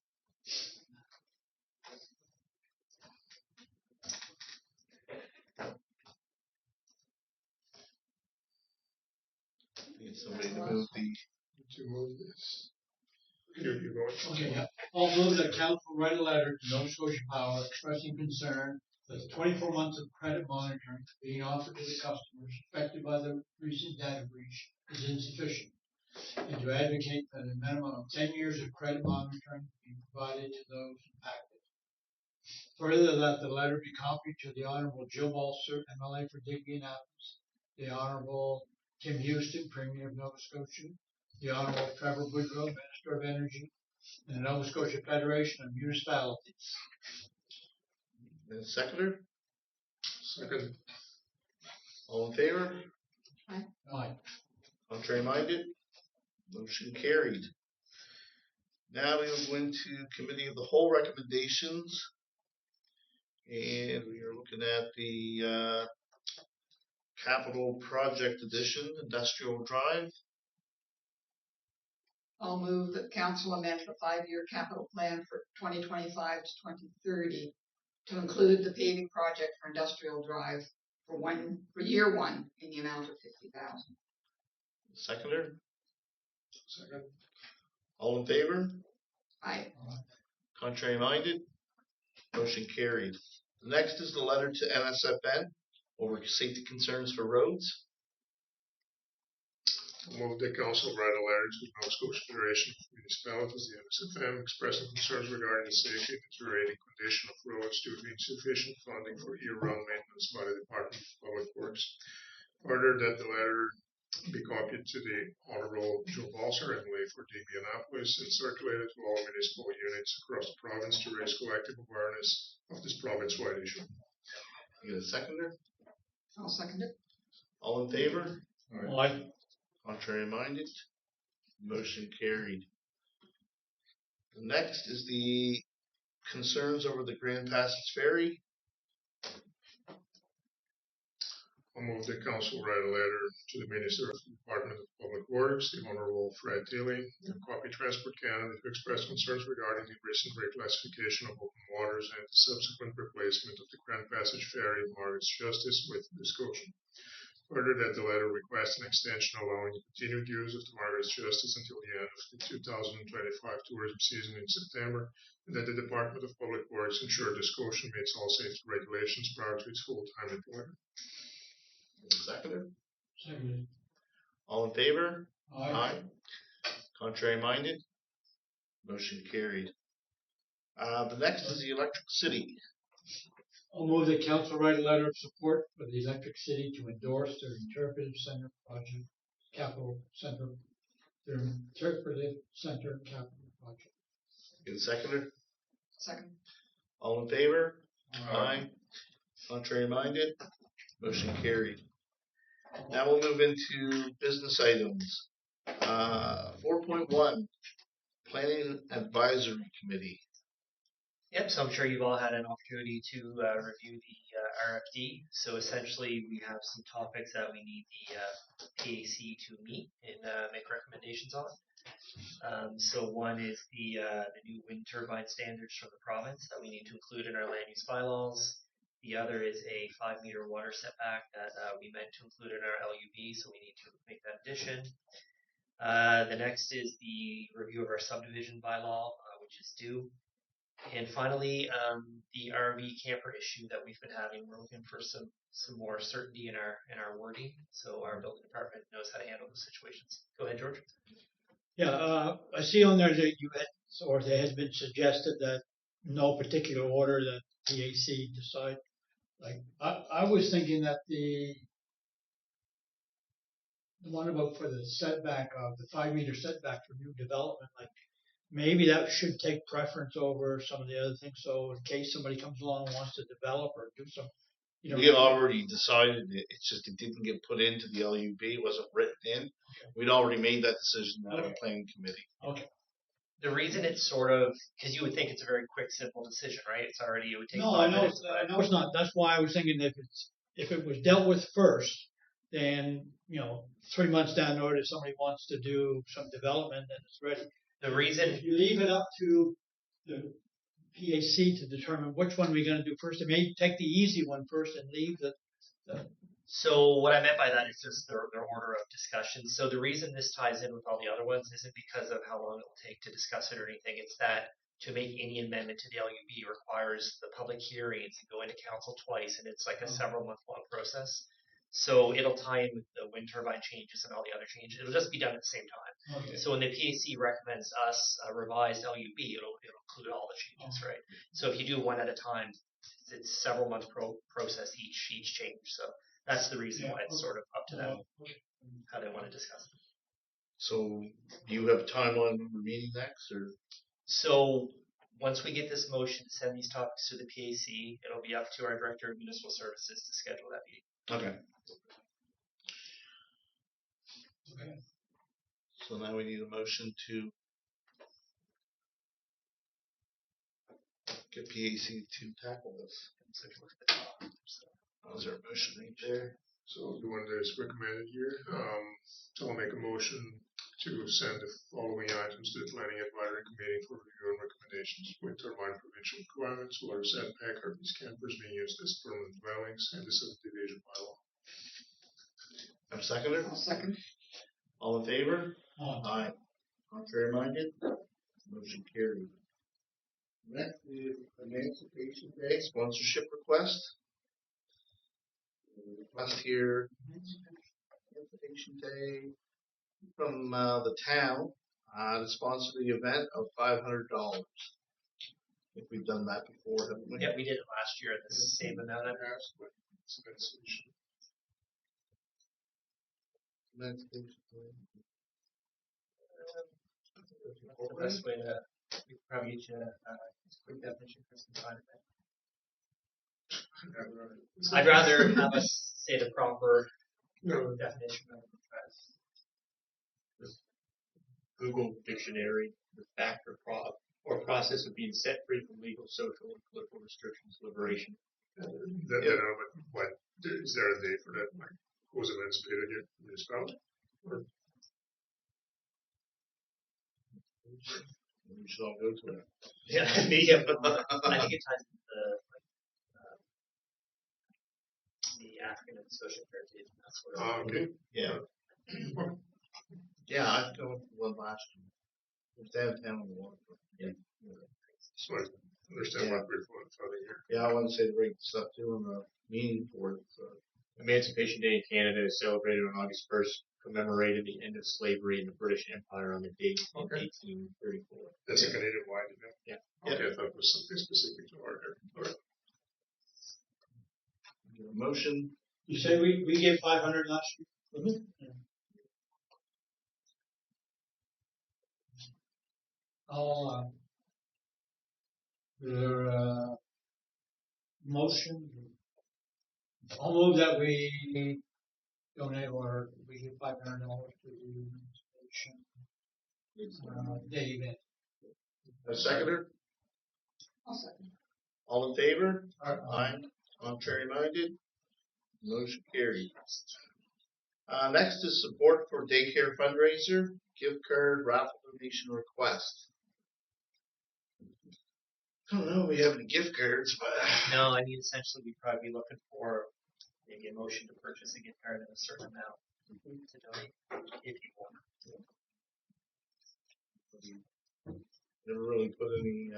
Need somebody to move the. To move this. You go. Okay, yeah. I'll move that council write a letter to Nova Scotia Power expressing concern that 24 months of credit monitoring being offered to the customers affected by the recent data breach is insufficient, and to advocate that a minimum of 10 years of credit monitoring be provided to those impacted. Further, that the letter be copied to the Honorable Jill Balser, MLA for Digby and Adams, the Honorable Tim Houston, Premier of Nova Scotia, the Honorable Trevor Woodrow, Minister of Energy, and the Nova Scotia Federation of Municipalities. And seconder? Second. All in favor? Aye. Contrary minded? Motion carried. Now we will go into committee of the whole recommendations. And we are looking at the capital project addition, industrial drive. I'll move that council amend the 5-year capital plan for 2025 to 2030 to include the paving project for industrial drive for year one in the amount of $50,000. Seconder, Second. all in favor? Aye. Contrary minded? Motion carried. Next is the letter to NSFN over safety concerns for roads. Move that council write a letter to the Nova Scotia Federation of Municipalities, the NSFM, expressing concerns regarding the safety and deteriorating condition of roads due to insufficient funding for year-round maintenance by the Department of Public Works. Further, that the letter be copied to the Honorable Joe Balser, MLA for Digby, Annapolis, and circulated to all municipal units across the province to raise collective awareness of this province-wide issue. You get a seconder? I'll second it. All in favor? Aye. Contrary minded? Motion carried. The next is the concerns over the Grand Passage Ferry. I'll move that council write a letter to the Minister of the Department of Public Works, the Honorable Fred Tilley, and Copy Transport Canada to express concerns regarding the recent reclassification of open waters and the subsequent replacement of the Grand Passage Ferry in Margaret's Justice with the Scotia. Further, that the letter requests an extension allowing the continued use of the Margaret's Justice until the end of the 2025 tourism season in September, and that the Department of Public Works ensure the Scotia meets all safety regulations prior to its full-time employment. Seconder? Seconded. All in favor? Aye. Contrary minded? Motion carried. The next is the Electric City. I'll move that council write a letter of support for the Electric City to endorse their interpretive center project, capital center, their interpretive center capital project. Get a seconder? Second. All in favor? Aye. Contrary minded? Motion carried. Now we'll move into business items. 4.1, Planning Advisory Committee. Yep, so I'm sure you've all had an opportunity to review the RFD. So essentially, we have some topics that we need the PAC to meet and make recommendations on. So one is the new wind turbine standards from the province that we need to include in our land use bylaws. The other is a 5-meter water setback that we meant to include in our LUB, so we need to make that addition. The next is the review of our subdivision bylaw, which is due. And finally, the RV camper issue that we've been having. We're looking for some more certainty in our wording, so our building department knows how to handle those situations. Go ahead, George. Yeah, I see on there that you had, or there has been suggested that no particular order that PAC decide. Like I was thinking that the one about for the setback of the 5-meter setback for new development, like maybe that should take preference over some of the other things. So in case somebody comes along and wants to develop or do some, you know, We already decided it. It's just it didn't get put into the LUB. It wasn't written in. Okay. We'd already made that decision on the planning committee. Okay. The reason it's sort of, because you would think it's a very quick, simple decision, right? It's already, it would take. No, I know it's not. That's why I was thinking if it was dealt with first, then 3 months down the road, if somebody wants to do some development, then it's ready. The reason if you leave it up to the PAC to determine which one we're going to do first, it may take the easy one first and leave the. So what I meant by that is just their order of discussion. So the reason this ties in with all the other ones isn't because of how long it will take to discuss it or anything. It's that to make any amendment to the LUB requires the public hearings and go into council twice, and it's like a several month long process. So it'll tie in with the wind turbine changes and all the other changes. It'll just be done at the same time. Okay. So when the PAC recommends us a revised LUB, it'll include all the changes, right? So if you do one at a time, it's several month process each change. So that's the reason why it's sort of up to them how they want to discuss it. So do you have time on when we're meeting next, or? So once we get this motion to send these topics to the PAC, it'll be up to our Director of Municipal Services to schedule that meeting. Okay. So now we need a motion to get PAC to tackle this. Was there a motion right there? So the one that is recommended here, I'll make a motion to send the following items to the Planning Advisory Committee for review and recommendations: wind turbine provincial requirements, water setback, RVs campers being used as permanent dwellings, and the subdivision bylaw. I'm seconder. I'll second. All in favor? Aye. Contrary minded? Motion carried. Next is Emancipation Day sponsorship request. Request here, Emancipation Day from the town to sponsor the event of $500. I think we've done that before, haven't we? Yeah, we did it last year at the same amount. Emancipation Day. The best way to we could probably get you a quick definition for some time. I'd rather have us say the proper definition of the Google Dictionary, the fact or process of being set free from legal, social, and political restrictions, liberation. But is there a day for that? Like, who was emancipated yet? Municipality? Or We should all go to it. Yeah, I think it ties into the African and social heritage. And that's what okay. Yeah. Yeah, I've gone to one last year. It was downtown on the waterfront. Yeah. So I understand why we're funding here. Yeah, I want to say the right stuff too on the meeting for it. So. Emancipation Day in Canada is celebrated on August 1st, commemorated the end of slavery in the British Empire on the date in 1834. That's a Canadian wide event? Yeah. Okay, I thought it was something specific to our area. All right. A motion. You say we gave 500 last year? Mm-hmm. Yeah. I'll, motion. I'll move that we donate or we give $500 to the Emancipation Day event. A seconder? I'll second. All in favor? Aye. Contrary minded? Motion carried. Next is support for daycare fundraiser, gift card raffle donation request. I don't know if we have any gift cards, but No, I mean, essentially, we'd probably be looking for maybe a motion to purchase a gift card in a certain amount to donate if you want. never really put any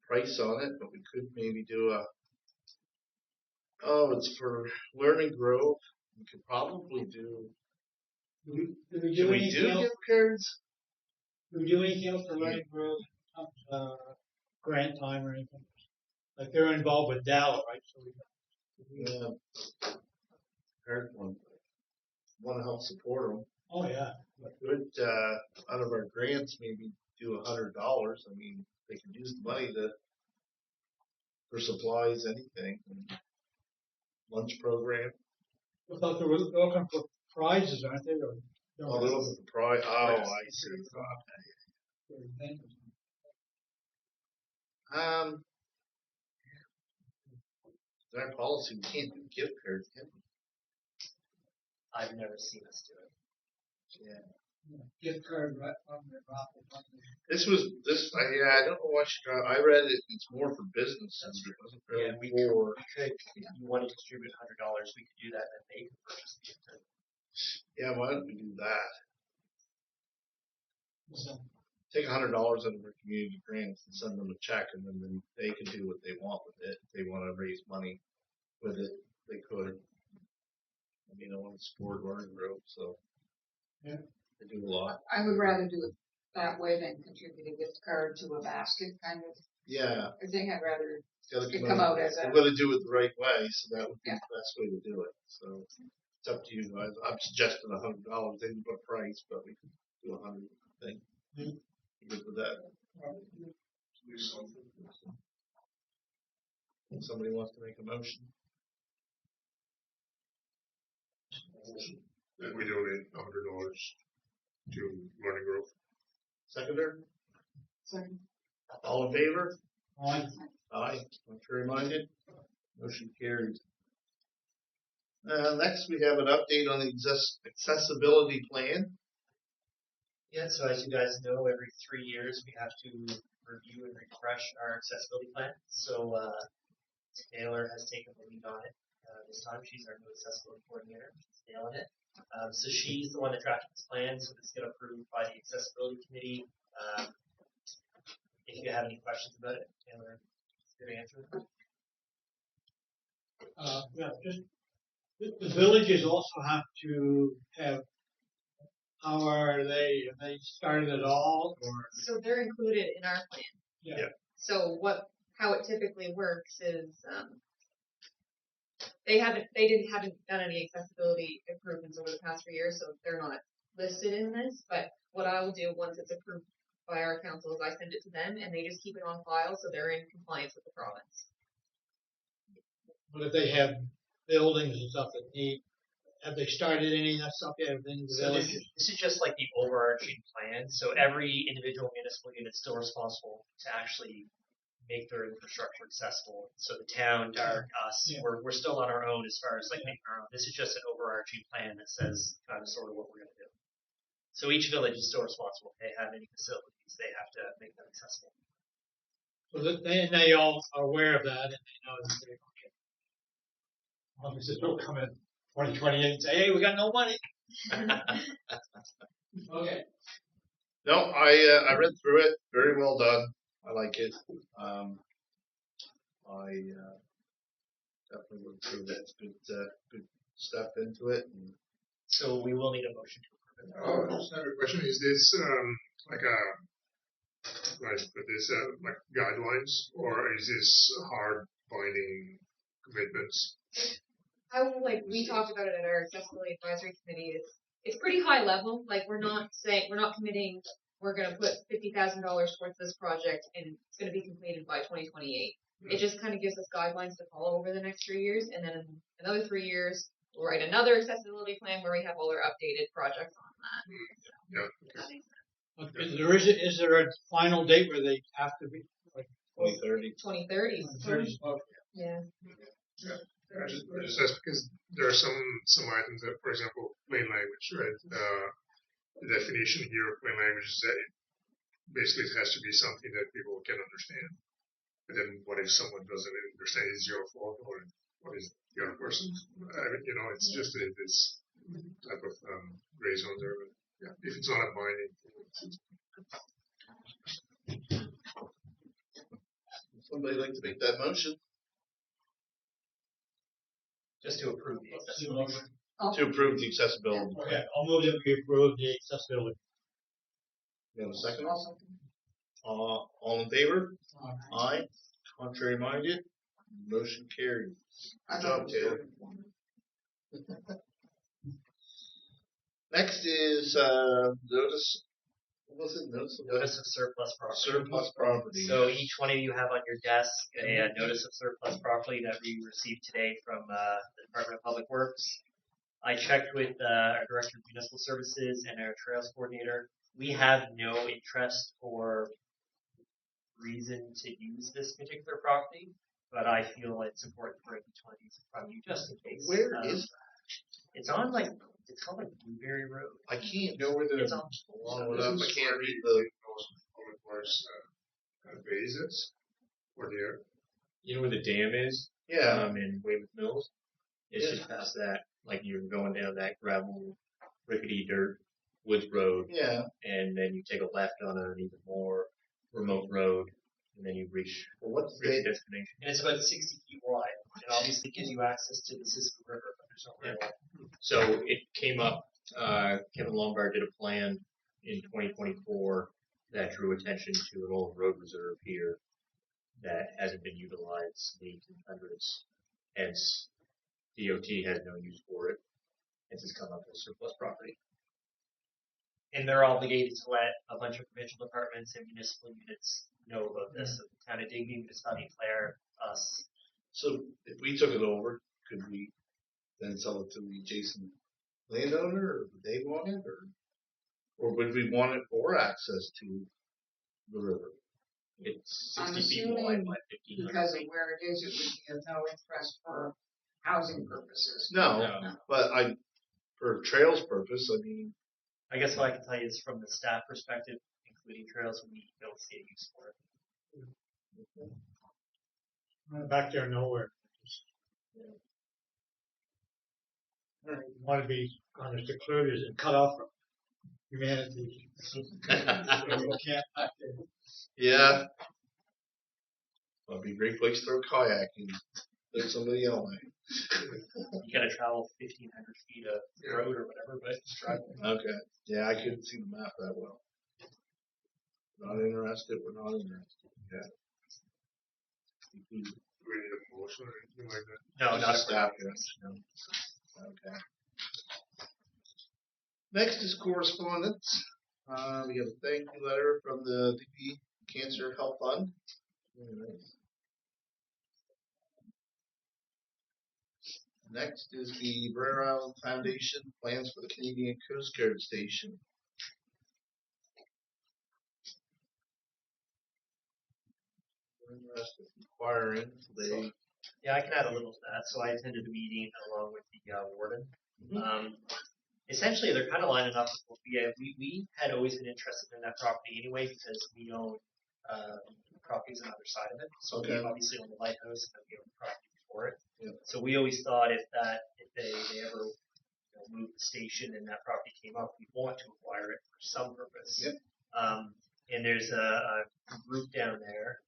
price on it, but we could maybe do it's for Learn and Grow. We could probably do. Do we Can do we anything do else? gift cards? Do we do anything else for Learning Grove? Grant time or anything? Like they're involved with Dalla, right? So Yeah. Card one. Want to help support them. oh yeah. Good. Out of our grants, maybe do $100. I mean, they can use the money for supplies, anything. Lunch program. I thought they were looking for prizes, aren't they? Or, Oh, they're looking for prize. Oh, I see. Our policy, we can't do gift cards, can we? I've never seen us do it. Yeah. Gift card right on the raffle. I don't know what I read it. It's more for business. It wasn't really Yeah, we for. could, if you want to distribute $100, we could do that, and they could purchase the gift card. Yeah, why don't we do that? So, Take $100 out of our community grants and send them a check, and then they can do what they want with it. If they want to raise money with it, they could. I mean, I want to support Learning Grove, so yeah. they do a lot. I would rather do it that way than contribute a gift card to a basket kind of Yeah, thing. I'd rather it's got to it come out as I'm a, going to do it the right way, so that would be Yeah. the best way to do it. So it's up to you guys. I'm suggesting $100. They didn't put a price, but we can do $100 thing. Mm-hmm. You good with that? Somebody wants to make a motion? And we donate $100 to Learning Grove. Seconder? second. All in favor? Aye. Aye. Contrary minded? Motion carried. Next, we have an update on the accessibility plan. Yeah, so as you guys know, every 3 years we have to review and refresh our accessibility plan. So Taylor has taken the lead on it this time. She's our new accessibility coordinator. She's nailing it. So she's the one that drafted this plan, so this got approved by the accessibility committee. If you have any questions about it, Taylor is going to answer them. Yeah, just, the villages also have to have, how are they, have they started at all, or? So they're included in our plan. Yeah. So how it typically works is, they haven't done any accessibility improvements over the past 3 years, so they're not listed in this. But what I will do once it's approved by our council is I send it to them, and they just keep it on file, so they're in compliance with the province. But if they have buildings and stuff that need, have they started any of that stuff yet within the So villages? this is just like the overarching plan. So every individual municipal unit is still responsible to actually make their infrastructure accessible. So the town, Dark, us, we're still on our own as far as like making our own. This is just an overarching plan that says kind of sort of what we're going to do. So each village is still responsible. If they have any facilities, they have to make them accessible. So that they all are aware of that, and they know that they, okay. Obviously, don't come in 2028 and say, hey, we got no money. Okay. No, I read through it. Very well done. I like it. I definitely looked through that. Good step into it. And So we will need a motion to approve it. Just another question: is this like like guidelines, or is this hard binding commitments? We talked about it at our accessibility advisory committee. It's pretty high level. Like we're not committing we're going to put $50,000 towards this project and it's going to be completed by 2028. It just kind of gives us guidelines to follow over the next 3 years, and then in another 3 years we'll write another accessibility plan where we have all our updated projects on that. Yeah. Okay. Is there a final date where they have to be? Like 2030. 2030. 30? Okay. Yeah. I just ask because there are some items that, for example, plain language, right? The definition here of plain language is that it basically has to be something that people can understand. But then, what if someone doesn't understand? Is your fault, or what is the other person's? I mean, it's just this type of gray zone there. But yeah, if it's not a binding thing, somebody like to make that motion Just to approve the accessibility. to approve the accessibility. Okay, I'll move that we approve the accessibility. You have a second? All in favor? Aye. Contrary minded? Motion carried. Good job, Taylor. Next is notice. What was it? Notice of surplus property. Surplus property. So each one of you have on your desk a notice of surplus property that we received today from the Department of Public Works. I checked with our Director of Municipal Services and our Trails Coordinator. We have no interest or reason to use this particular property, but I feel it's important for each one of these from you just in case. Where is that? It's called like Blueberry Road. I can't know where the. It's on. I can't read the. Public Works bases or there. You know where the dam is? Yeah. In Weymouth Mills? It's just past that. Like you're going down that gravel, rickety dirt woods road, Yeah. and then you take a left on an even more remote road, and then you reach Well, what's your the destination. And it's about 60 feet wide. It obviously gives you access to the Cisco River, but there's no rail. So it came up, Kevin Lombard did a plan in 2024 that drew attention to an old road reserve here that hasn't been utilized in the 1800s. Hence, DOT has no use for it. Hence, it's come up as surplus property. And they're obligated to let a bunch of provincial departments and municipal units know about this. So the town of Digby, Municipality, Clare, us. So if we took it over, could we then sell it to the adjacent landowner, or would they want it, or would we want it for access to the river? It's I'm 60 feet wide by assuming 1,500 because of feet. where it is, it would be of no interest for housing purposes. No, No. but for trails purpose, I mean, I guess what I can tell you is from the staff perspective, including trails, we don't see a use for it. Back there nowhere. Want to be honest, to clear this and cut off from humanity. You can't back there. yeah. That'd be a great place to throw kayaking. Let somebody else. You gotta travel 1,500 feet of road or whatever, but it's driving. Okay. Yeah, I couldn't see the map that well. Not interested. We're not interested. Yeah. We need a motion or anything like that. No, not a staff. No. Okay. Next is correspondence. We have a thank you letter from the Digby Cancer Help Fund. Very nice. Next is the Brer Island Foundation plans for the Canadian Coast Guard Station. We're interested in inquiring. They Yeah, I can add a little to that. So I attended a meeting along with the warden. Essentially, they're kind of lining up with what we had always been interested in that property anyway because we own properties on the other side of it. So we obviously own the lighthouse and we own the property before it. Yep. So we always thought if they ever moved the station and that property came up, we'd want to acquire it for some purpose. Yep. And there's a group down there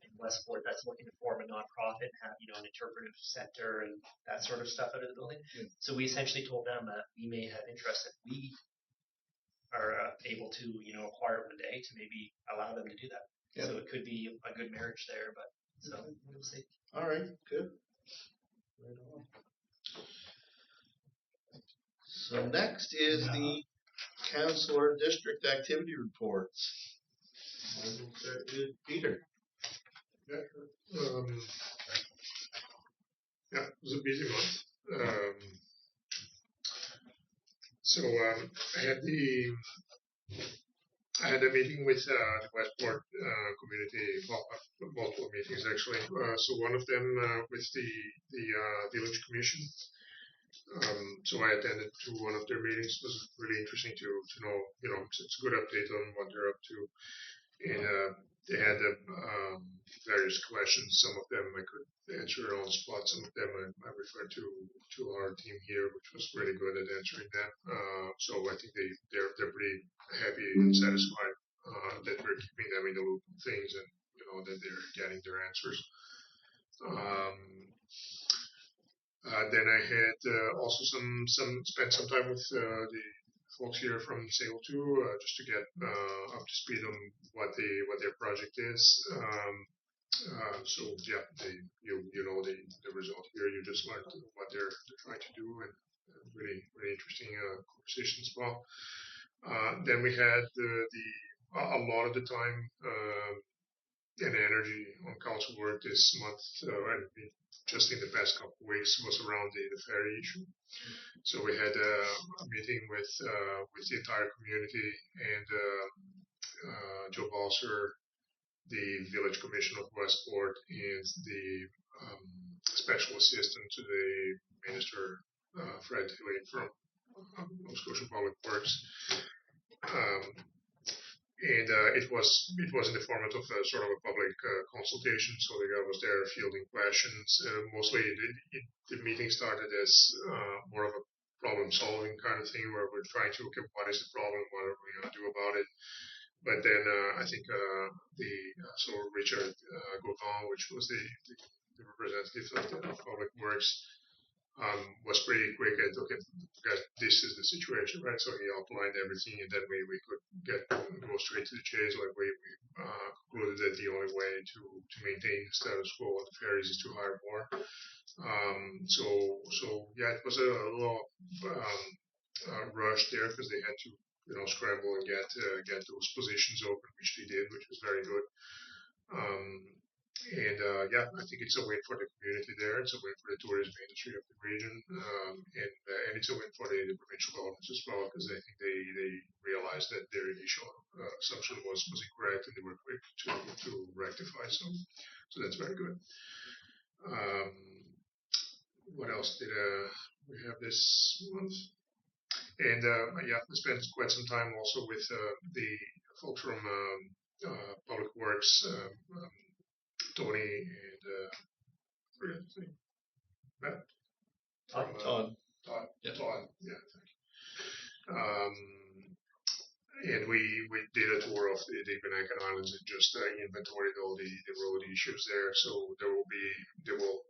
in Westport that's looking to form a nonprofit and have an interpretive center and that sort of stuff out of the building. Yep. So we essentially told them that we may have interest if we are able to acquire it one day to maybe allow them to do that. Yep. So it could be a good marriage there, but so we'll see. All right, good. Right on. So next is the Councilor District Activity Reports. I will start with Peter. Yeah, it was a busy month. So I had a meeting with the Westport community, multiple meetings actually. So one of them with the village commission. So I attended to one of their meetings. It was really interesting to know, it's a good update on what they're up to. And they had various questions. Some of them I could answer on the spot. Some of them I referred to our team here, which was really good at answering them. So I think they're pretty happy and satisfied that we're keeping them in the loop of things and that they're getting their answers. Then I had also spent some time with the folks here from Sale 2 just to get up to speed on what their project is. So yeah, the result here. You just learned what they're trying to do, and really interesting conversation as well. Then we had a lot of the time and energy on council work this month, and just in the past couple of weeks was around the ferry issue. So we had a meeting with the entire community and Joe Balser, the Village Commission of Westport, and the Special Assistant to the Minister, Fred Hilly from Nova Scotia Public Works. And it was in the format of a sort of a public consultation, so the guy was there fielding questions. Mostly the meeting started as more of a problem-solving kind of thing, where we're trying to, okay, what is the problem, what are we going to do about it? But then I think so Richard Gauvin, which was the representative of Public Works, was pretty quick at, okay, guys, this is the situation, right? So he outlined everything, and then we could go straight to the chase. Like we concluded that the only way to maintain the status quo on the ferries is to hire more. So yeah, it was a little rush there because they had to scramble and get those positions open, which they did, which was very good. yeah, I think it's a win for the community there. It's a win for the tourism industry of the region, and it's a win for the provincial governments as well, because I think they realized that their initial assumption was incorrect, and they were quick to rectify. So that's very good. What else did we have this month? And yeah, I spent quite some time also with the folks from Public Works, Tony and forget his name. Matt? Todd. Todd. Yeah. Todd. Yeah. Thank you. And we did a tour of the Benacan Islands and just inventoried all the road issues there. So they will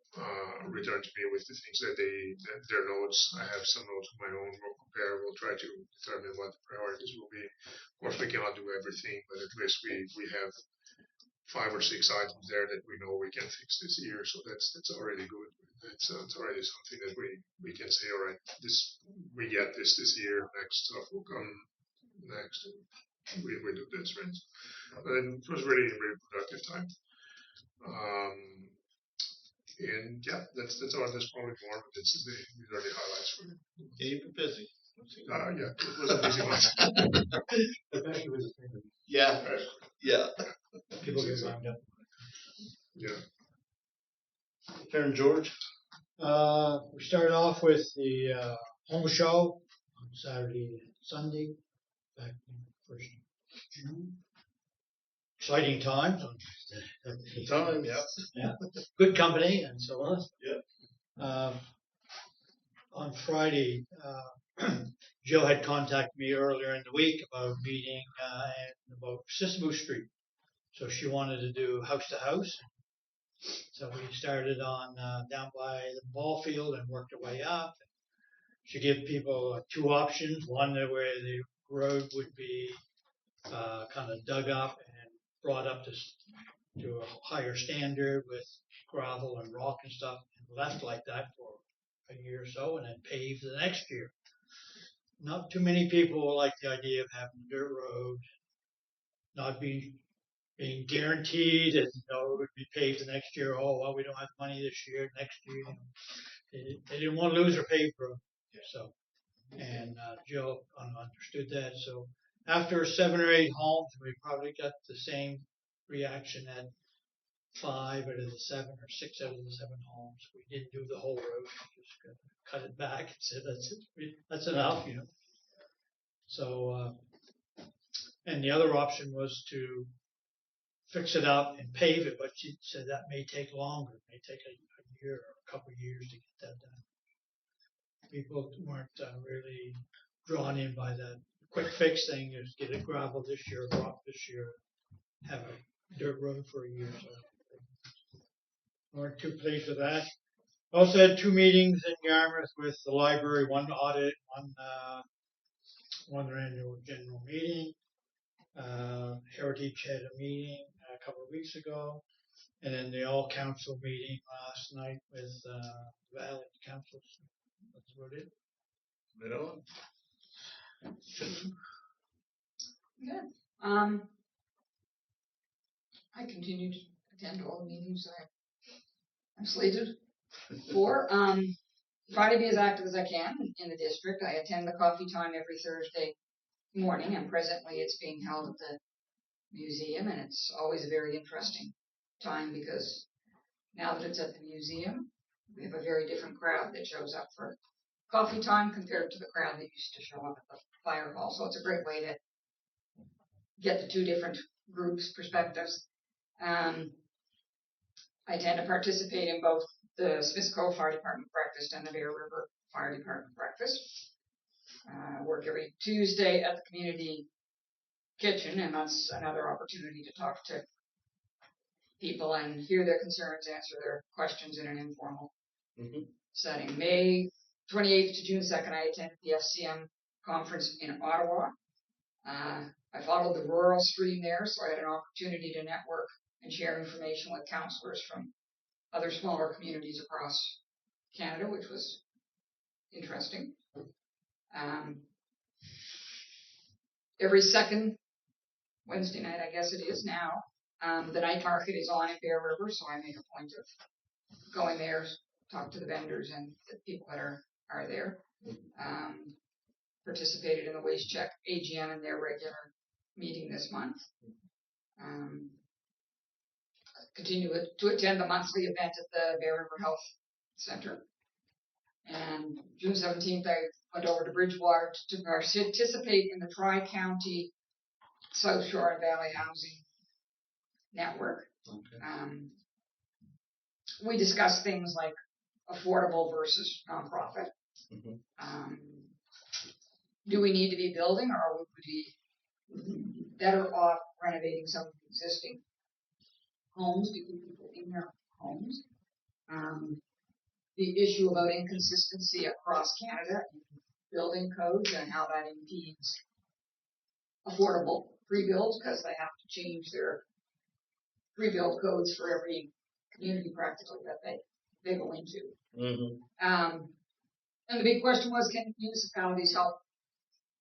return to me with the things that their notes. I have some notes of my own. We'll compare. We'll try to determine what the priorities will be. Of course, we cannot do everything, but at least we have 5 or 6 items there that we know we can fix this year. So that's already good. It's already something that we can say, all right, we get this year. Next stuff will come next. We do this, right? And it was really productive time. And yeah, that's all. There's probably more, but these are the highlights for me. Yeah, you've been busy. Yeah, it was a busy month. Especially with the thing. Yeah. Yeah. People get lined up. Yeah. Karen George. We started off with the home show on Saturday and Sunday, back in the 1st of June. Exciting times. Time, yeah. Yeah. Good company and so on. Yeah. On Friday, Jill had contacted me earlier in the week about a meeting and about Sissibu Street. So she wanted to do house to house. So we started on down by the ball field and worked our way up. She gave people 2 options. One where the road would be kind of dug up and brought up to a higher standard with gravel and rock and stuff, and left like that for a year or so, and then paved the next year. Not too many people like the idea of having a dirt road, not being guaranteed that it would be paved the next year. Oh well, we don't have money this year. Next year, they didn't want to lose their paved road. So, and Jill understood that. So after 7 or 8 homes, we probably got the same reaction at 5 out of the 7 or 6 out of the 7 homes. We didn't do the whole road; we just cut it back and said that's enough, So, and the other option was to fix it up and pave it, but she said that may take longer. It may take a year or a couple of years to get that done. People weren't really drawn in by that. Quick fix thing is get it gravel this year, rock this year, have a dirt road for a year. So weren't too pleased with that. Also had 2 meetings in Yarmouth with the library, one audit, one their annual general meeting. Heritage had a meeting a couple of weeks ago, and then the all council meeting last night with Valley Council. That's about it. Right on. Good. I continue to attend all the meetings I'm slated for. Try to be as active as I can in the district. I attend the coffee time every Thursday morning, and presently it's being held at the museum, and it's always a very interesting time because now that it's at the museum, we have a very different crowd that shows up for coffee time compared to the crowd that used to show up at the fire hall. So it's a great way to get the 2 different groups' perspectives. I tend to participate in both the Smith Cove Fire Department breakfast and the Bear River Fire Department breakfast. Work every Tuesday at the community kitchen, and that's another opportunity to talk to people and hear their concerns, answer their questions in an informal setting. May 28th to June 2nd, I attended the FCM conference in Ottawa. I followed the rural stream there, so I had an opportunity to network and share information with councillors from other smaller communities across Canada, which was interesting. Every second Wednesday night, I guess it is now, The night market is on at Bear River, so I make a point of going there, talk to the vendors and the people that are there. Participated in the Waste Check AGM in their regular meeting this month. Continue to attend the monthly event at the Bear River Health Center. And June 17th, I went over to Bridgewater to participate in the Tri-County South Shore and Valley Housing Network. Okay. We discussed things like affordable versus nonprofit. Do we need to be building, or would we be better off renovating some of the existing homes to keep people in their homes? The issue about inconsistency across Canada in building codes and how that impedes affordable pre-builds, because they have to change their pre-build codes for every community practically that they go into. And the big question was, can municipalities help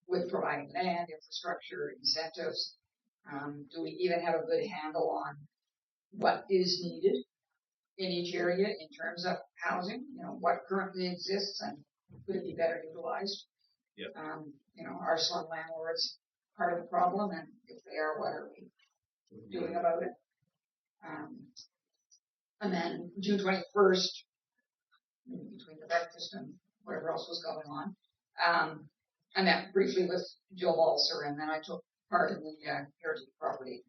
with providing land, infrastructure, incentives? Do we even have a good handle on what is needed in each area in terms of housing? What currently exists and could it be better utilized? Yep. Are some landlords part of the problem? And if they are, what are we doing about it? And then June 21st, between the breakfast and whatever else was going on, I met briefly with Joe Balser, and then I took part in the Heritage Property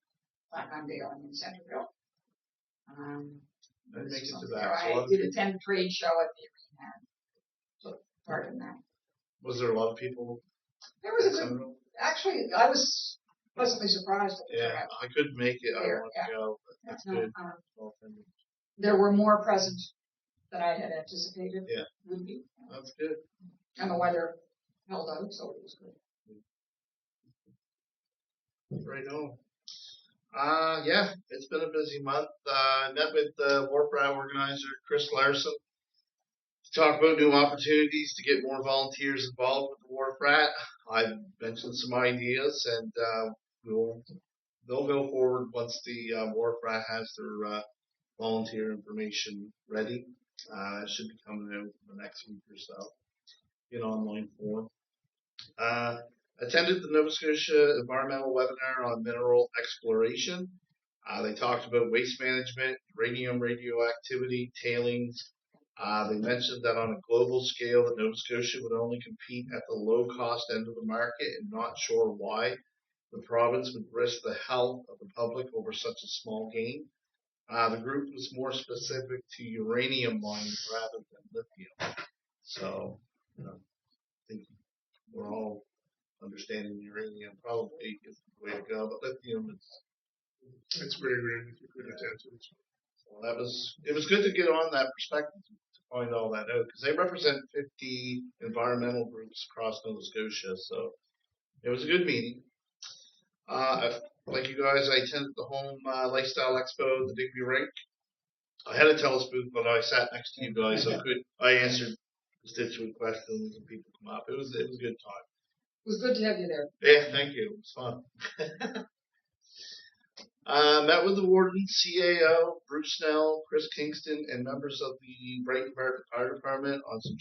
Plaque unveiling in Centerville. I didn't make it to So that. I did attend the trade show at the arena and took part in that. Was there a lot of people? There was a at good, Centerville? actually, I was pleasantly surprised at the Yeah, turnout. I couldn't make it. I There, wanted yeah. to go, but that's No, good. there were more present than I had anticipated. Yeah. Would be. That's good. And the weather held out, so it was good. Right on. Yeah, it's been a busy month. I met with the Wharf Rat organizer, Chris Larson, to talk about new opportunities to get more volunteers involved with the Wharf Rat. I mentioned some ideas, and they'll go forward once the Wharf Rat has their volunteer information ready. It should be coming out in the next week or so. In online form. Attended the Nova Scotia environmental webinar on mineral exploration. They talked about waste management, uranium radioactivity, tailings. They mentioned that on a global scale, that Nova Scotia would only compete at the low cost end of the market, and not sure why the province would risk the health of the public over such a small gain. The group was more specific to uranium mining rather than lithium. So, I think we're all understanding uranium probably is the way to go, but lithium is. It's very rare if you could attend to it. So it was good to get on that perspective to find all that out, because they represent 50 environmental groups across Nova Scotia. So it was a good meeting. Like you guys, I attended the Home Lifestyle Expo at the Digby Rink. I had a telescope, but I sat next to you guys, so I answered constituent questions and people come up. It was a good time. It was good to have you there. Yeah, thank you. It was fun. Met with the warden, CAO, Bruce Snell, Chris Kingston, and members of the Brighton Fire Department on some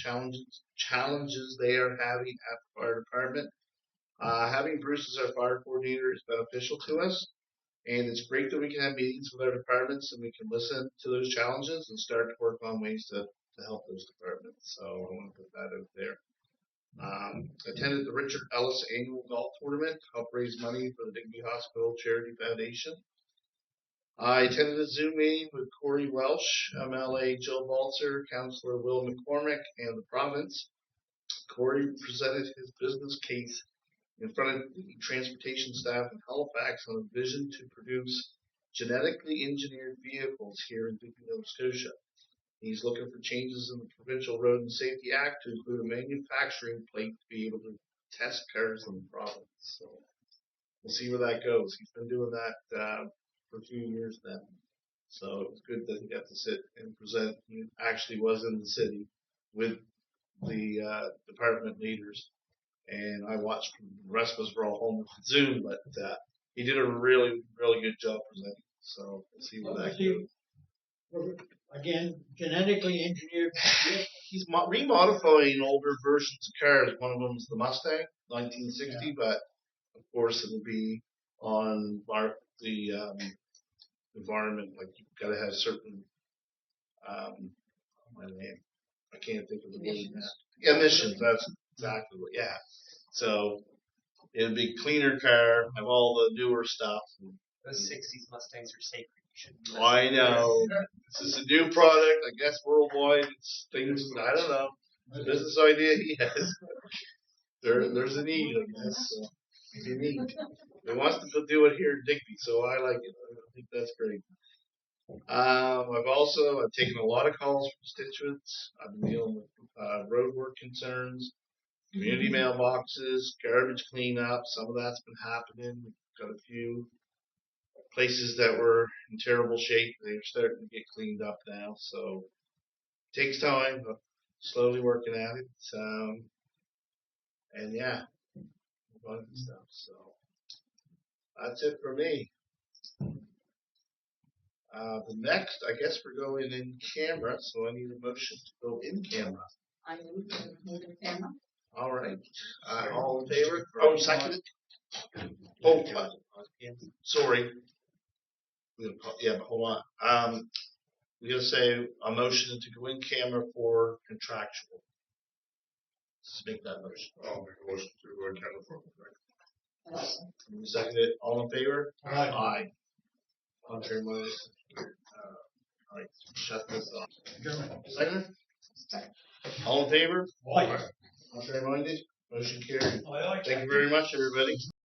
challenges they are having at the fire department. Having Bruce as our fire coordinator is beneficial to us, and it's great that we can have meetings with our departments and we can listen to those challenges and start to work on ways to help those departments. So I want to put that out there. Attended the Richard Ellis annual golf tournament to help raise money for the Digby Hospital Charity Foundation. I attended a Zoom meeting with Corey Welsh, MLA Jill Balzer, Councillor Will McCormick, and the province. Corey presented his business case in front of the transportation staff in Halifax on a vision to produce genetically engineered vehicles here in Digby, Nova Scotia. He's looking for changes in the Provincial Road and Safety Act to include a manufacturing plate to be able to test cars in the province. So we'll see where that goes. He's been doing that for a few years now. So it was good that he got to sit and present. He actually was in the city with the department leaders. And I watched, the rest of us were all home with Zoom, but he did a really, really good job presenting. So we'll see what that Obviously, goes. again, genetically engineered. He's remodifying older versions of cars. One of them is the Mustang, 1960, but of course it'll be on the environment. Like you've got to have certain my name. I can't think of the word now. Emissions. That's exactly what. Yeah. So it'll be a cleaner car, have all the newer stuff. Those 60s Mustangs are sacred. You shouldn't do I know. This is a new product. I guess worldwide it's things. I don't know. It's a business idea he has. There's a need, I guess. So it's unique. He wants to do it here in Digby, so I like it. I think that's great. I've taken a lot of calls from constituents. I've been dealing with road work concerns, community mailboxes, garbage cleanup. Some of that's been happening. We've got a few places that were in terrible shape. They're starting to get cleaned up now. So it takes time, but slowly working at it. And yeah, a bunch of stuff. So that's it for me. The next, I guess we're going in camera, so I need a motion to go in camera. I move to move in camera. All right. All in favor? Oh, second. Oh, sorry. Yeah, but hold on. We're going to say a motion to go in camera for contractual. Let's make that motion. I'll make a motion to go in camera for contract. Second it. All in favor? Aye. Aye. Contrary motion. All right. Shut this off. Second? All in favor? Aye. Contrary minded? Motion carried. Aye, aye. Thank you very much, everybody.